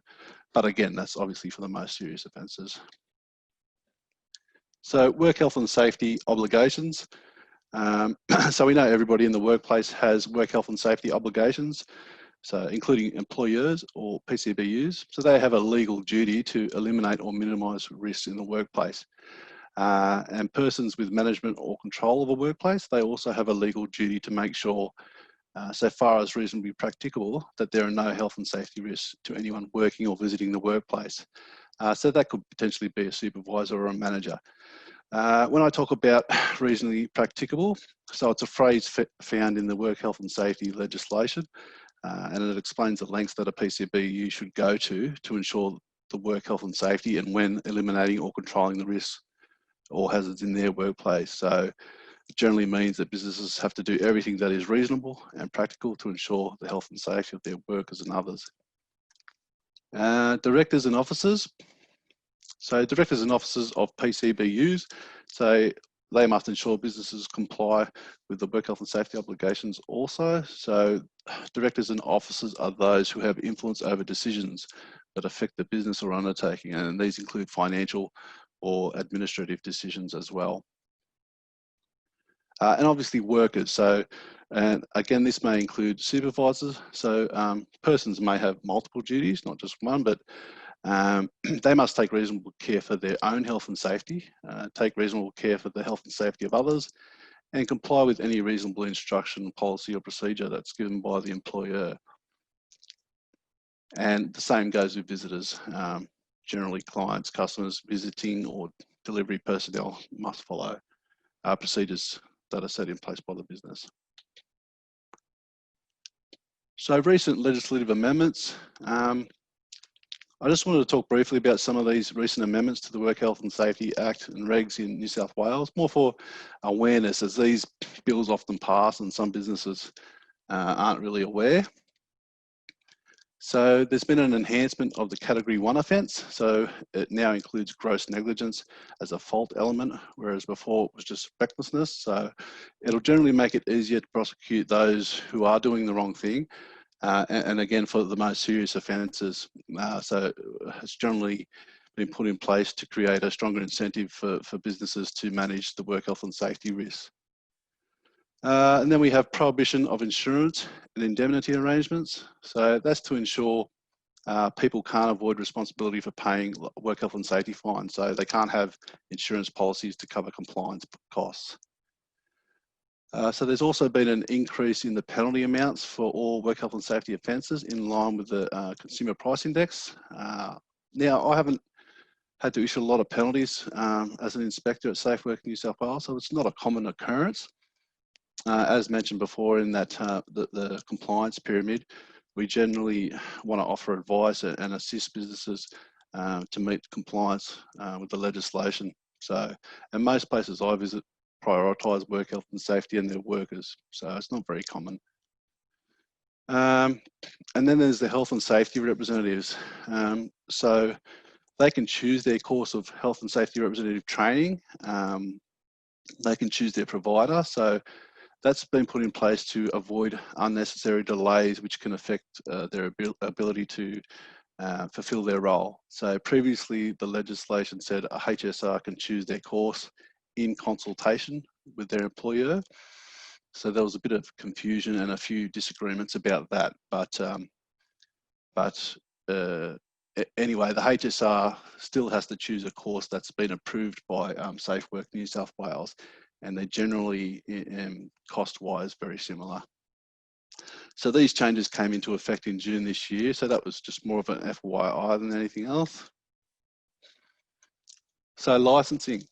But again, that's obviously for the most serious offences. So work health and safety obligations. So we know everybody in the workplace has work health and safety obligations, so including employers or PCBUs. So they have a legal duty to eliminate or minimise risks in the workplace. And persons with management or control of a workplace, they also have a legal duty to make sure, so far as reasonably practicable, that there are no health and safety risks to anyone working or visiting the workplace. So that could potentially be a supervisor or a manager. When I talk about reasonably practicable, so it's a phrase found in the work health and safety legislation, and it explains the lengths that a PCBU should go to ensure the work health and safety and when eliminating or controlling the risks or hazards in their workplace. So it generally means that businesses have to do everything that is reasonable and practical to ensure the health and safety of their workers and others. Directors and officers. So directors and officers of PCBUs, so they must ensure businesses comply with the work health and safety obligations also. So directors and officers are those who have influence over decisions that affect the business or undertaking, and these include financial or administrative decisions as well. And obviously workers. So, and again, this may include supervisors. So persons may have multiple duties, not just one, but they must take reasonable care for their own health and safety, take reasonable care for the health and safety of others, and comply with any reasonable instruction, policy or procedure that's given by the employer. And the same goes with visitors. Generally, clients, customers visiting or delivery personnel must follow procedures that are set in place by the business. So recent legislative amendments. I just wanted to talk briefly about some of these recent amendments to the Work Health and Safety Act and regs in New South Wales, more for awareness, as these bills often pass and some businesses aren't really aware. So there's been an enhancement of the Category 1 offence. So it now includes gross negligence as a fault element, whereas before it was just recklessness. So it'll generally make it easier to prosecute those who are doing the wrong thing. And again, for the most serious offences. So it's generally been put in place to create a stronger incentive for businesses to manage the work health and safety risks. And then we have prohibition of insurance and indemnity arrangements. So that's to ensure people can't avoid responsibility for paying work health and safety fines. So they can't have insurance policies to cover compliance costs. So there's also been an increase in the penalty amounts for all work health and safety offences in line with the Consumer Price Index. Now, I haven't had to issue a lot of penalties as an inspector at SafeWork New South Wales, so it's not a common occurrence. As mentioned before in that the compliance pyramid, we generally want to offer advice and assist businesses to meet compliance with the legislation. So, and most places I visit prioritise work health and safety and their workers, so it's not very common. And then there's the health and safety representatives. So they can choose their course of health and safety representative training. They can choose their provider. So that's been put in place to avoid unnecessary delays which can affect their ability to fulfill their role. So previously the legislation said a HSR can choose their course in consultation with their employer. So there was a bit of confusion and a few disagreements about that. Anyway, the HSR still has to choose a course that's been approved by SafeWork New South Wales, and they're generally cost-wise very similar. So these changes came into effect in June this year, so that was just more of an FYI than anything else. So licensing.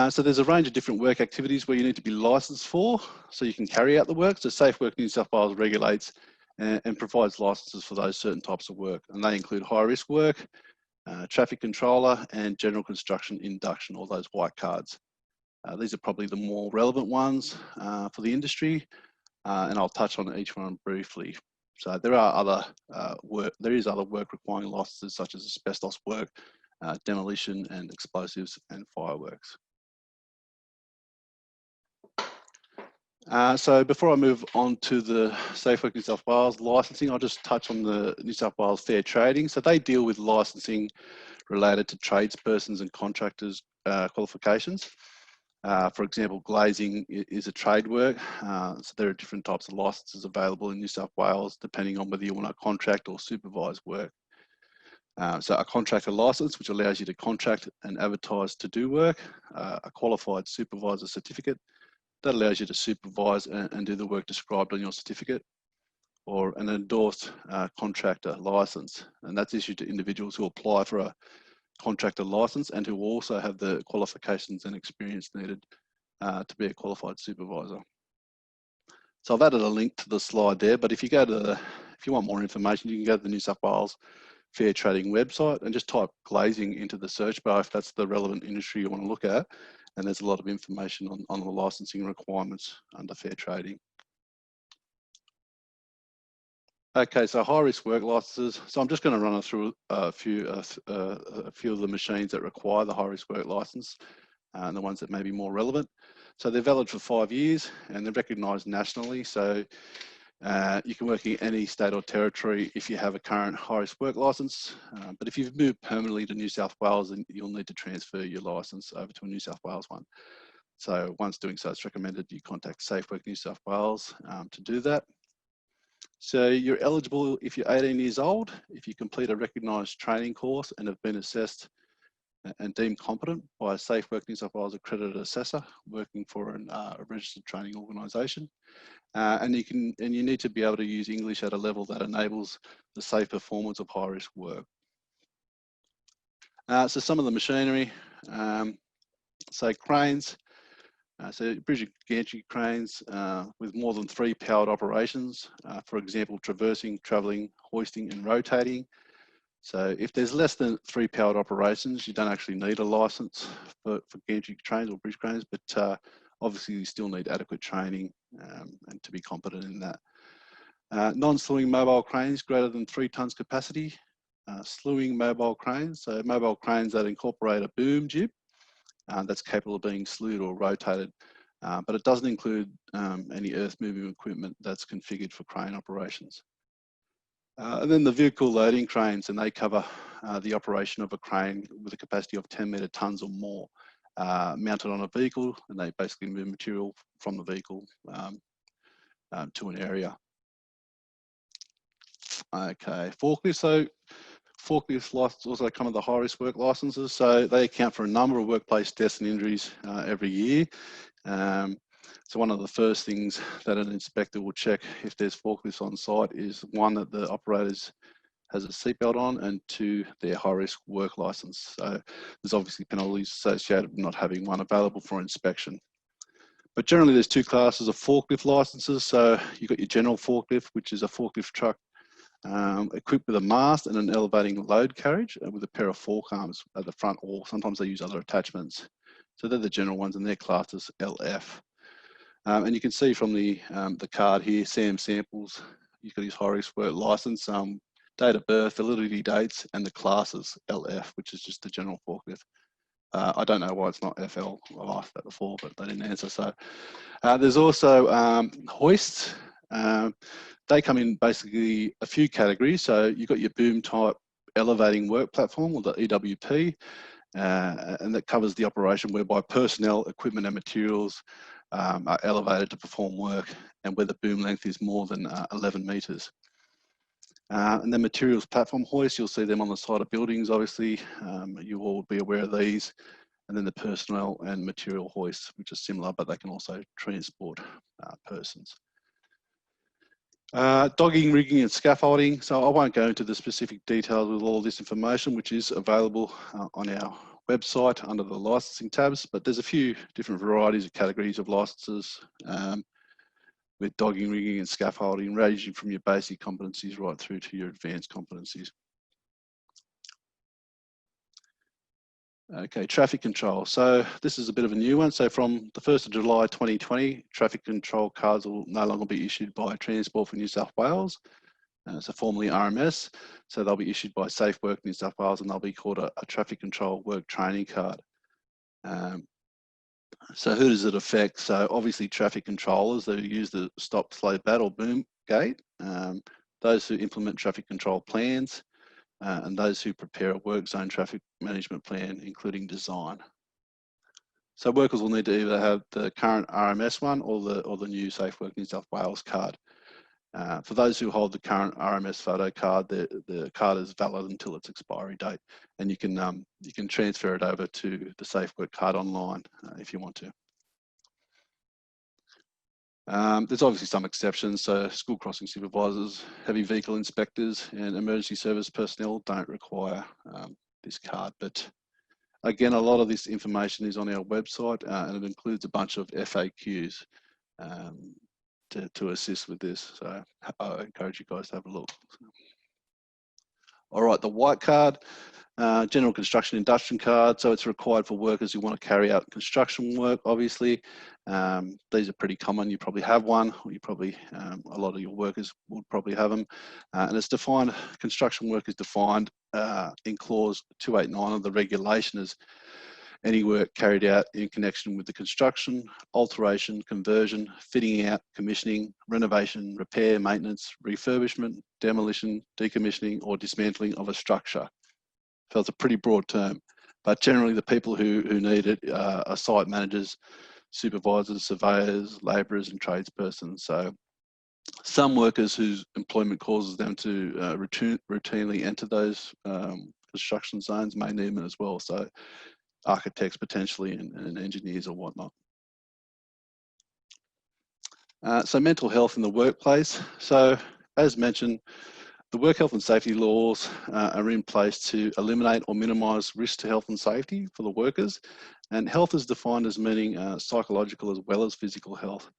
So there's a range of different work activities where you need to be licensed for, so you can carry out the work. So SafeWork New South Wales regulates and provides licenses for those certain types of work, and they include high-risk work, traffic controller, and general construction induction, or those white cards. These are probably the more relevant ones for the industry, and I'll touch on each one briefly. So there are other other work requiring licenses such as asbestos work, demolition and explosives and fireworks. So before I move on to the SafeWork New South Wales licensing, I'll just touch on the New South Wales Fair Trading. So they deal with licensing related to tradespersons and contractors qualifications. For example, glazing is a trade work. So there are different types of licenses available in New South Wales, depending on whether you want to contract or supervise work. So a contractor license, which allows you to contract and advertise to do work. A qualified supervisor certificate, that allows you to supervise and do the work described on your certificate. Or an endorsed contractor license, and that's issued to individuals who apply for a contractor license and who also have the qualifications and experience needed to be a qualified supervisor. So I've added a link to the slide there, but if you want more information, you can go to the New South Wales Fair Trading website and just type glazing into the search bar if that's the relevant industry you want to look at. And there's a lot of information on the licensing requirements under fair trading. Okay, so high-risk work licenses. So I'm just going to run through a few of the machines that require the high-risk work license and the ones that may be more relevant. So they're valid for 5 years and they're recognised nationally. So you can work in any state or territory if you have a current high-risk work licence. But if you've moved permanently to New South Wales, then you'll need to transfer your licence over to a New South Wales one. So once doing so, it's recommended you contact SafeWork New South Wales to do that. So you're eligible if you're 18 years old, if you complete a recognised training course and have been assessed and deemed competent by a SafeWork New South Wales accredited assessor working for a registered training organisation. And you need to be able to use English at a level that enables the safe performance of high-risk work. So some of the machinery, so cranes, so bridge and gantry cranes with more than 3 powered operations, for example, traversing, travelling, hoisting and rotating. So if there's less than 3 powered operations, you don't actually need a licence for gantry cranes or bridge cranes, but obviously you still need adequate training and to be competent in that. Non-slewing mobile cranes greater than 3 tonnes capacity. Slewing mobile cranes, so mobile cranes that incorporate a boom jib that's capable of being slewed or rotated, but it doesn't include any earth moving equipment that's configured for crane operations. And then the vehicle loading cranes, and they cover the operation of a crane with a capacity of 10 metre tonnes or more, mounted on a vehicle, and they basically move material from the vehicle to an area. Okay, forklifts. So forklift licenses also come with the high risk work licenses, so they account for a number of workplace deaths and injuries every year. So one of the first things that an inspector will check if there's forklifts on site is, one, that the operators has a seatbelt on, and 2, their high risk work license. So there's obviously penalties associated with not having one available for inspection. But generally there's 2 classes of forklift licenses. So you've got your general forklift, which is a forklift truck equipped with a mast and an elevating load carriage with a pair of fork arms at the front, or sometimes they use other attachments. So they're the general ones, and they're classed as LF. And you can see from the card here, Sam Samples, he's got his high risk work license, date of birth, validity dates, and the classes LF, which is just the general forklift. I don't know why it's not FL. I've asked that before, but they didn't answer. So there's also hoists. They come in basically a few categories. So you've got your boom type elevating work platform, or the EWP, and that covers the operation whereby personnel, equipment and materials are elevated to perform work, and where the boom length is more than 11 metres. And then materials platform hoist, you'll see them on the side of buildings, obviously. You all will be aware of these. And then the personnel and material hoists, which are similar, but they can also transport persons. Dogging, rigging and scaffolding. So I won't go into the specific details with all this information, which is available on our website under the licensing tabs, but there's a few different varieties of categories of licenses with dogging, rigging and scaffolding, ranging from your basic competencies right through to your advanced competencies. Okay, traffic control. So this is a bit of a new one. So from the 1st of July 2020, traffic control cards will no longer be issued by Transport for New South Wales, so formerly RMS. So they'll be issued by SafeWork New South Wales, and they'll be called a traffic control work training card. So who does it affect? So obviously traffic controllers that use the stop, slow, bat or boom gate, those who implement traffic control plans, and those who prepare a work zone traffic management plan, including design. So workers will need to either have the current RMS one or the new SafeWork New South Wales card. For those who hold the current RMS photo card, the card is valid until its expiry date, and you can transfer it over to the SafeWork card online if you want to. There's obviously some exceptions. So school crossing supervisors, heavy vehicle inspectors and emergency service personnel don't require this card. But again, a lot of this information is on our website and it includes a bunch of FAQs to assist with this. So I encourage you guys to have a look. All right, the white card, general construction induction card. So it's required for workers who want to carry out construction work, obviously. These are pretty common. You probably have one, or you probably, a lot of your workers would probably have them. And it's defined, construction work is defined in clause 289 of the regulation as any work carried out in connection with the construction, alteration, conversion, fitting out, commissioning, renovation, repair, maintenance, refurbishment, demolition, decommissioning, or dismantling of a structure. So it's a pretty broad term, but generally the people who need it are site managers, supervisors, surveyors, labourers and tradespersons. So some workers whose employment causes them to routinely enter those construction zones may need them as well. So architects potentially and engineers or whatnot. So mental health in the workplace. So as mentioned, the work health and safety laws are in place to eliminate or minimise risk to health and safety for the workers. And health is defined as meaning psychological as well as physical health.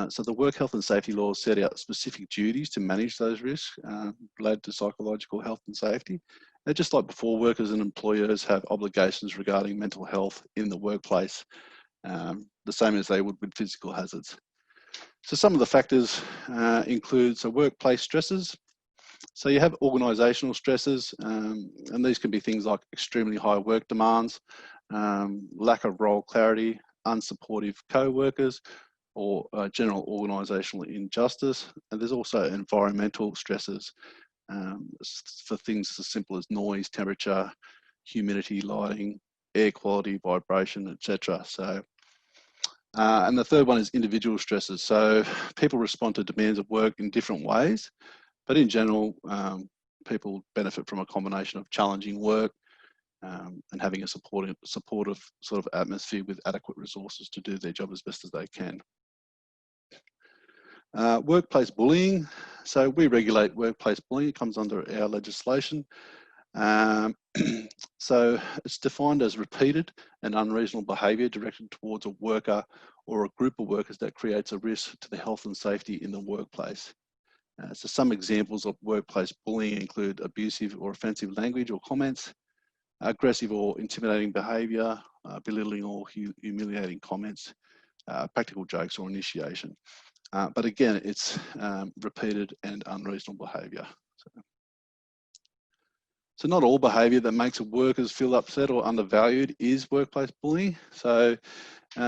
So the work health and safety laws set out specific duties to manage those risks related to psychological health and safety. And just like before, workers and employers have obligations regarding mental health in the workplace. the same as they would with physical hazards. So some of the factors include workplace stresses. So you have organisational stresses, and these can be things like extremely high work demands, lack of role clarity, unsupportive co-workers, or general organisational injustice. And there's also environmental stresses for things as simple as noise, temperature, humidity, lighting, air quality, vibration, etc. So, and the third one is individual stresses. So people respond to demands of work in different ways, but in general, people benefit from a combination of challenging work and having a supportive sort of atmosphere with adequate resources to do their job as best as they can. Workplace bullying. So we regulate workplace bullying. It comes under our legislation. So it's defined as repeated and unreasonable behaviour directed towards a worker or a group of workers that creates a risk to the health and safety in the workplace. So some examples of workplace bullying include abusive or offensive language or comments, aggressive or intimidating behaviour, belittling or humiliating comments, practical jokes or initiation. But again, it's repeated and unreasonable behaviour. So not all behaviour that makes workers feel upset or undervalued is workplace bullying. So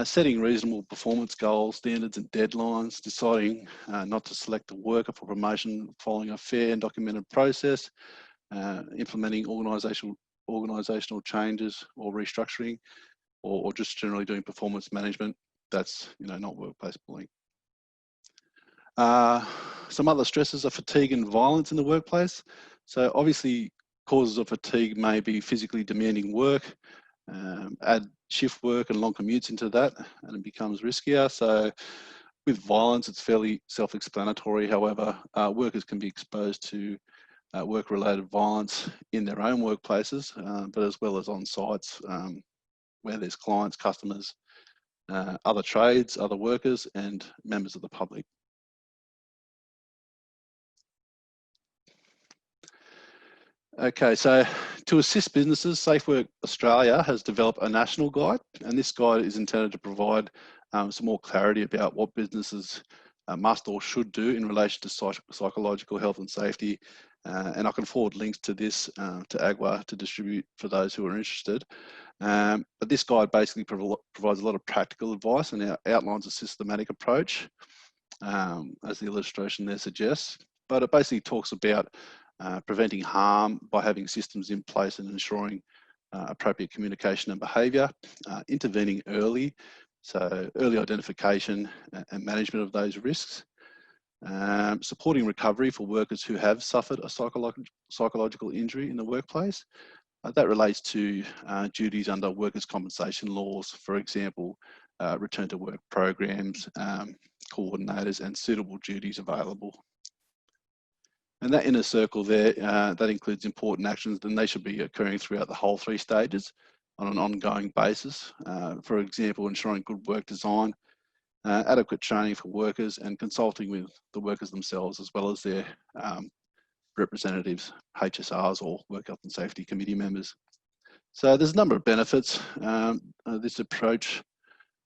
setting reasonable performance goals, standards and deadlines, deciding not to select a worker for promotion following a fair and documented process, implementing organisational changes or restructuring, or just generally doing performance management, that's not workplace bullying. Some other stresses are fatigue and violence in the workplace. So obviously causes of fatigue may be physically demanding work, add shift work and long commutes into that, and it becomes riskier. So with violence, it's fairly self-explanatory. However, workers can be exposed to work-related violence in their own workplaces, but as well as on sites where there's clients, customers, other trades, other workers, and members of the public. Okay, so to assist businesses, SafeWork Australia has developed a national guide, and this guide is intended to provide some more clarity about what businesses must or should do in relation to psychological health and safety. And I can forward links to this to AGWA to distribute for those who are interested. But this guide basically provides a lot of practical advice and outlines a systematic approach, as the illustration there suggests. But it basically talks about preventing harm by having systems in place and ensuring appropriate communication and behaviour, intervening early, so early identification and management of those risks, supporting recovery for workers who have suffered a psychological injury in the workplace. That relates to duties under workers' compensation laws, for example, return to work programs, coordinators and suitable duties available. And that inner circle there, that includes important actions, then they should be occurring throughout the whole 3 stages on an ongoing basis. For example, ensuring good work design, adequate training for workers and consulting with the workers themselves as well as their representatives, HSRs or Work Health and Safety Committee members. So there's a number of benefits this approach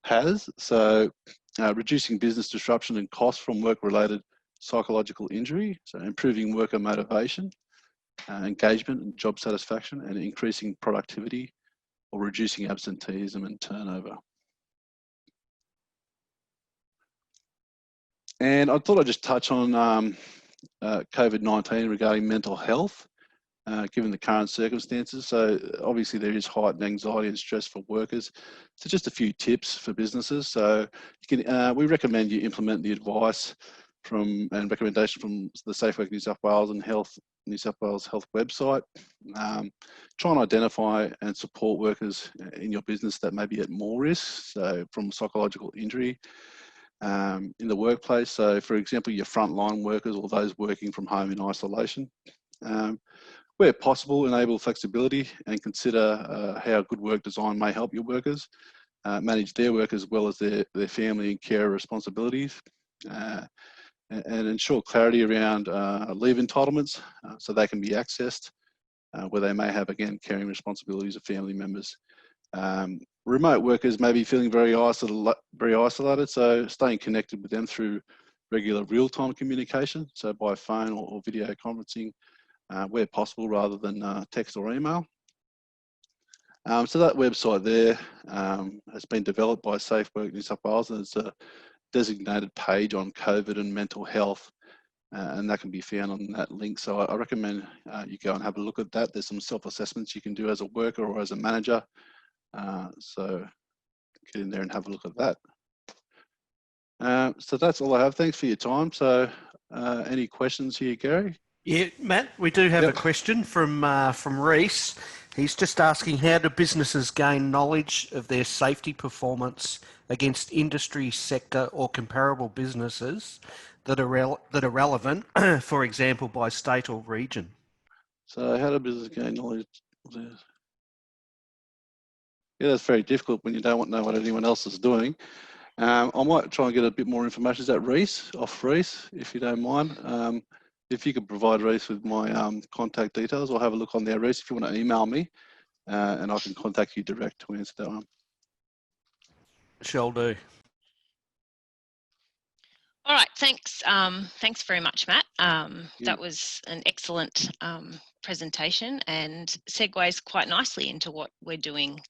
has. So reducing business disruption and costs from work-related psychological injury, so improving worker motivation, engagement and job satisfaction, and increasing productivity or reducing absenteeism and turnover. And I thought I'd just touch on COVID-19 regarding mental health, given the current circumstances. So obviously there is heightened anxiety and stress for workers. So just a few tips for businesses. So you can, we recommend you implement the advice and recommendation from the SafeWork New South Wales and New South Wales Health website. Try and identify and support workers in your business that may be at more risk, so from psychological injury in the workplace. So for example, your frontline workers or those working from home in isolation. Where possible, enable flexibility and consider how good work design may help your workers manage their work as well as their family and care responsibilities. And ensure clarity around leave entitlements so they can be accessed where they may have, again, caring responsibilities of family members. Remote workers may be feeling very isolated, so staying connected with them through regular real-time communication, so by phone or video conferencing, where possible, rather than text or email. So that website there has been developed by SafeWork New South Wales, and it's a designated page on COVID and mental health, and that can be found on that link. So I recommend you go and have a look at that. There's some self-assessments you can do as a worker or as a manager. So get in there and have a look at that. So that's all I have. Thanks for your time. So any questions here, Gary? Yeah, Matt, we do have a question from Reese. He's just asking, how do businesses gain knowledge of their safety performance against industry, sector or comparable businesses that are relevant, for example, by state or region? So how do businesses gain knowledge? Yeah, that's very difficult when you don't know what anyone else is doing. I might try and get a bit more information. Is that Reese, off Reese, if you don't mind? If you could provide Reese with my contact details, I'll have a look on there, Reese, if you want to email me, and I can contact you direct to answer that one. Shall do. All right, thanks. Thanks very much, Matt. That was an excellent presentation and segues quite nicely into what we're doing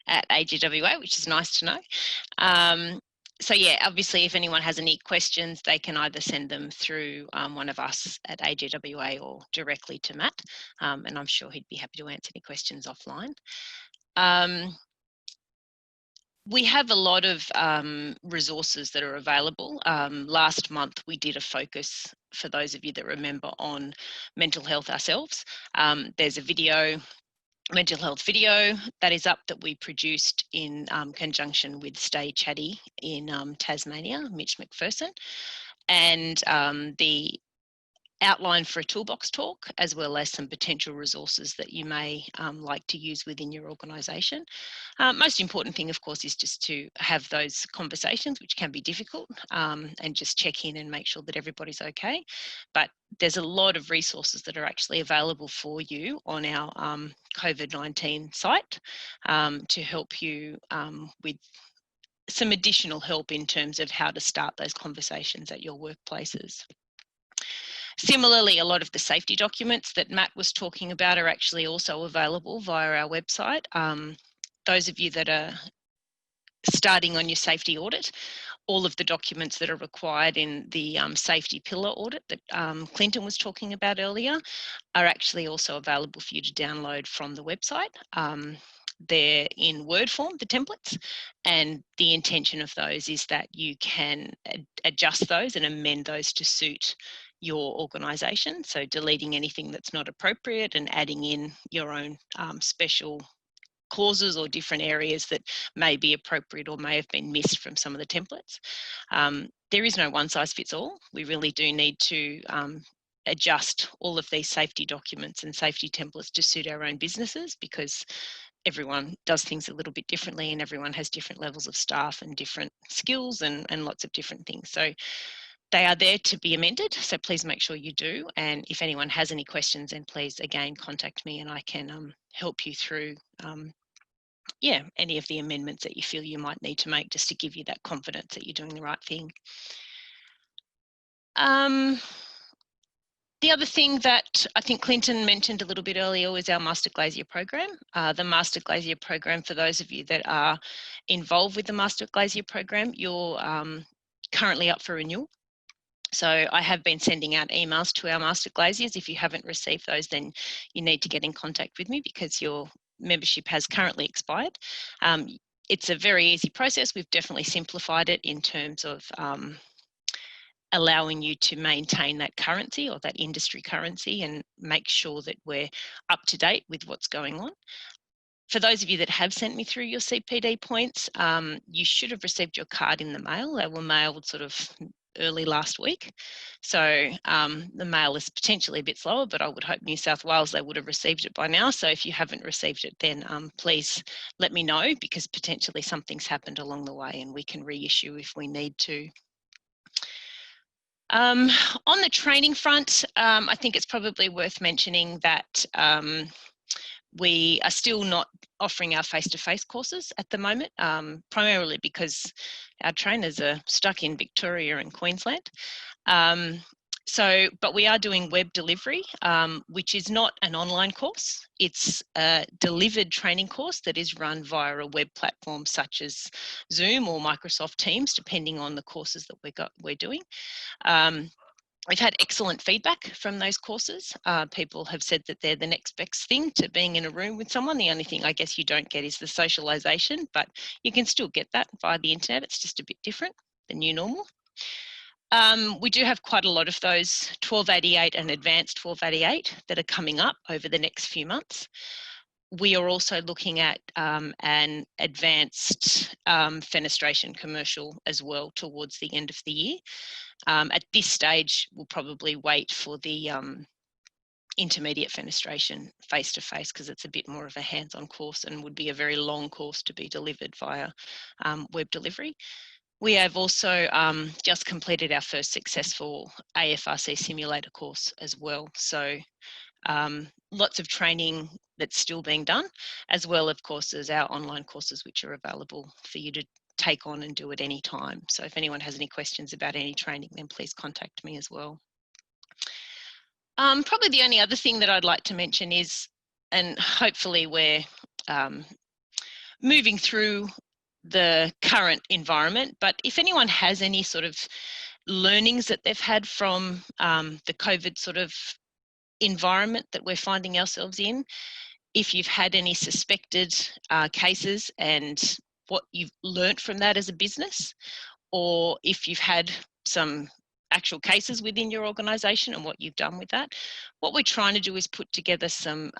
at AGWA, which is nice to know. So yeah, obviously, if anyone has any questions, they can either send them through one of us at AGWA or directly to Matt, and I'm sure he'd be happy to answer any questions offline. We have a lot of resources that are available. Last month, we did a focus, for those of you that remember, on mental health ourselves. There's a video, mental health video, that is up that we produced in conjunction with Stay Chatty in Tasmania, Mitch McPherson, and the outline for a toolbox talk, as well as some potential resources that you may like to use within your organisation. Most important thing, of course, is just to have those conversations, which can be difficult, and just check in and make sure that everybody's okay. But there's a lot of resources that are actually available for you on our COVID-19 site to help you with some additional help in terms of how to start those conversations at your workplaces. Similarly, a lot of the safety documents that Matt was talking about are actually also available via our website. Those of you that are starting on your safety audit, all of the documents that are required in the safety pillar audit that Clinton was talking about earlier are actually also available for you to download from the website. They're in Word form, the templates, and the intention of those is that you can adjust those and amend those to suit your organisation, so deleting anything that's not appropriate and adding in your own special clauses or different areas that may be appropriate or may have been missed from some of the templates. There is no one size fits all. We really do need to adjust all of these safety documents and safety templates to suit our own businesses, because everyone does things a little bit differently and everyone has different levels of staff and different skills and lots of different things. So they are there to be amended, so please make sure you do. And if anyone has any questions, then please again contact me and I can help you through any of the amendments that you feel you might need to make, just to give you that confidence that you're doing the right thing. The other thing that I think Clinton mentioned a little bit earlier was our Master Glazier program. The Master Glazier program, for those of you that are involved with the Master Glazier program, you're currently up for renewal. So I have been sending out emails to our Master Glaziers. If you haven't received those, then you need to get in contact with me because your membership has currently expired. It's a very easy process. We've definitely simplified it in terms of allowing you to maintain that currency or that industry currency and make sure that we're up to date with what's going on. For those of you that have sent me through your CPD points, you should have received your card in the mail. They were mailed sort of early last week. So the mail is potentially a bit slower, but I would hope New South Wales, they would have received it by now. So if you haven't received it, then please let me know, because potentially something's happened along the way and we can reissue if we need to. On the training front, I think it's probably worth mentioning that We are still not offering our face-to-face courses at the moment, primarily because our trainers are stuck in Victoria and Queensland. But we are doing web delivery, which is not an online course. It's a delivered training course that is run via a web platform such as Zoom or Microsoft Teams, depending on the courses that we're doing. We've had excellent feedback from those courses. People have said that they're the next best thing to being in a room with someone. The only thing I guess you don't get is the socialisation, but you can still get that via the internet. It's just a bit different, the new normal. We do have quite a lot of those 1288 and advanced 1288 that are coming up over the next few months. We are also looking at an advanced fenestration commercial as well towards the end of the year. At this stage, we'll probably wait for the intermediate fenestration face-to-face because it's a bit more of a hands-on course and would be a very long course to be delivered via web delivery. We have also just completed our first successful AFRC simulator course as well. So lots of training that's still being done, as well, of course, as our online courses, which are available for you to take on and do at any time. So if anyone has any questions about any training, then please contact me as well. Probably the only other thing that I'd like to mention is, and hopefully we're moving through the current environment, but if anyone has any sort of learnings that they've had from the COVID sort of environment that we're finding ourselves in, if you've had any suspected cases and what you've learnt from that as a business, or if you've had some actual cases within your organisation and what you've done with that. What we're trying to do is put together some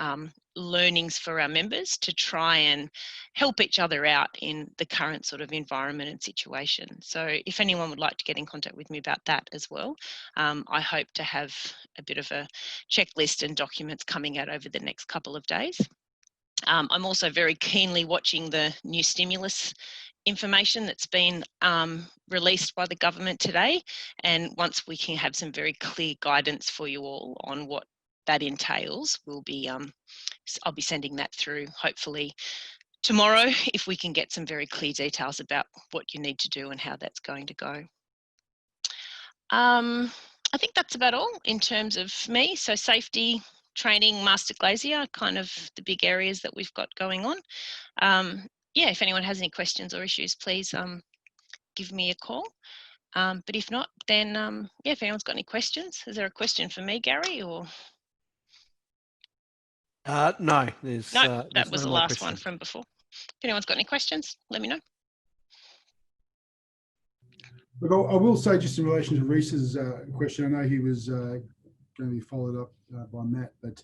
learnings for our members to try and help each other out in the current sort of environment and situation. So if anyone would like to get in contact with me about that as well, I hope to have a bit of a checklist and documents coming out over the next couple of days. I'm also very keenly watching the new stimulus information that's been released by the government today, and once we can have some very clear guidance for you all on what that entails, we'll be I'll be sending that through hopefully tomorrow, if we can get some very clear details about what you need to do and how that's going to go. I think that's about all in terms of me. So safety, training, master glazier, kind of the big areas that we've got going on. Yeah, if anyone has any questions or issues, please give me a call. But if not, then yeah, if anyone's got any questions, is there a question for me, Gary? Or no, there's that was no the more last one questions. from before. If anyone's got any questions, let me know. Look, I will say just in relation to Reese's question, I know he was going to be followed up by Matt, but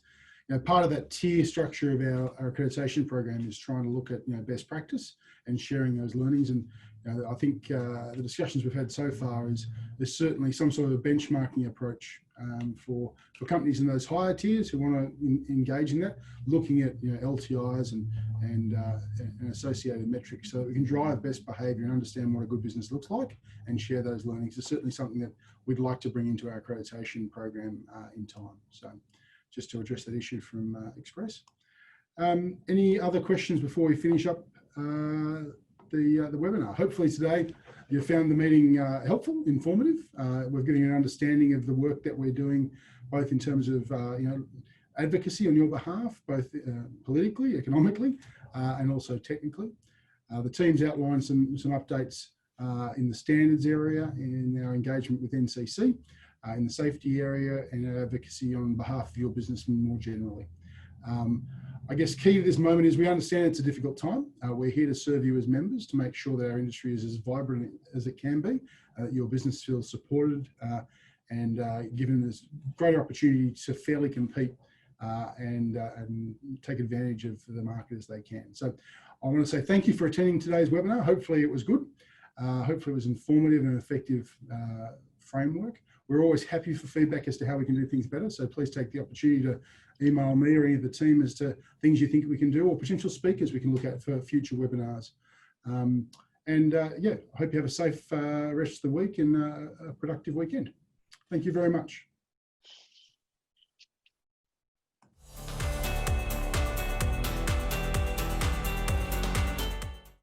part of that tier structure of our accreditation program is trying to look at best practice and sharing those learnings. And I think the discussions we've had so far is there's certainly some sort of a benchmarking approach for companies in those higher tiers who want to engage in that, looking at LTIs and associated metrics so that we can drive best behaviour and understand what a good business looks like and share those learnings. It's certainly something that we'd like to bring into our accreditation program in time. So just to address that issue from Express. Any other questions before we finish up the webinar? Hopefully today you found the meeting helpful, informative. We're getting an understanding of the work that we're doing, both in terms of advocacy on your behalf, both politically, economically, and also technically. The team's outlined some updates in the standards area, in our engagement with NCC, in the safety area, and our advocacy on behalf of your business more generally. I guess key to this moment is we understand it's a difficult time. We're here to serve you as members to make sure that our industry is as vibrant as it can be, that your business feels supported and given this greater opportunity to fairly compete and take advantage of the market as they can. So I want to say thank you for attending today's webinar. Hopefully it was good. Hopefully it was informative and effective framework. We're always happy for feedback as to how we can do things better. So please take the opportunity to email me or any of the team as to things you think we can do or potential speakers we can look at for future webinars. Yeah, I hope you have a safe rest of the week and a productive weekend. Thank you very much.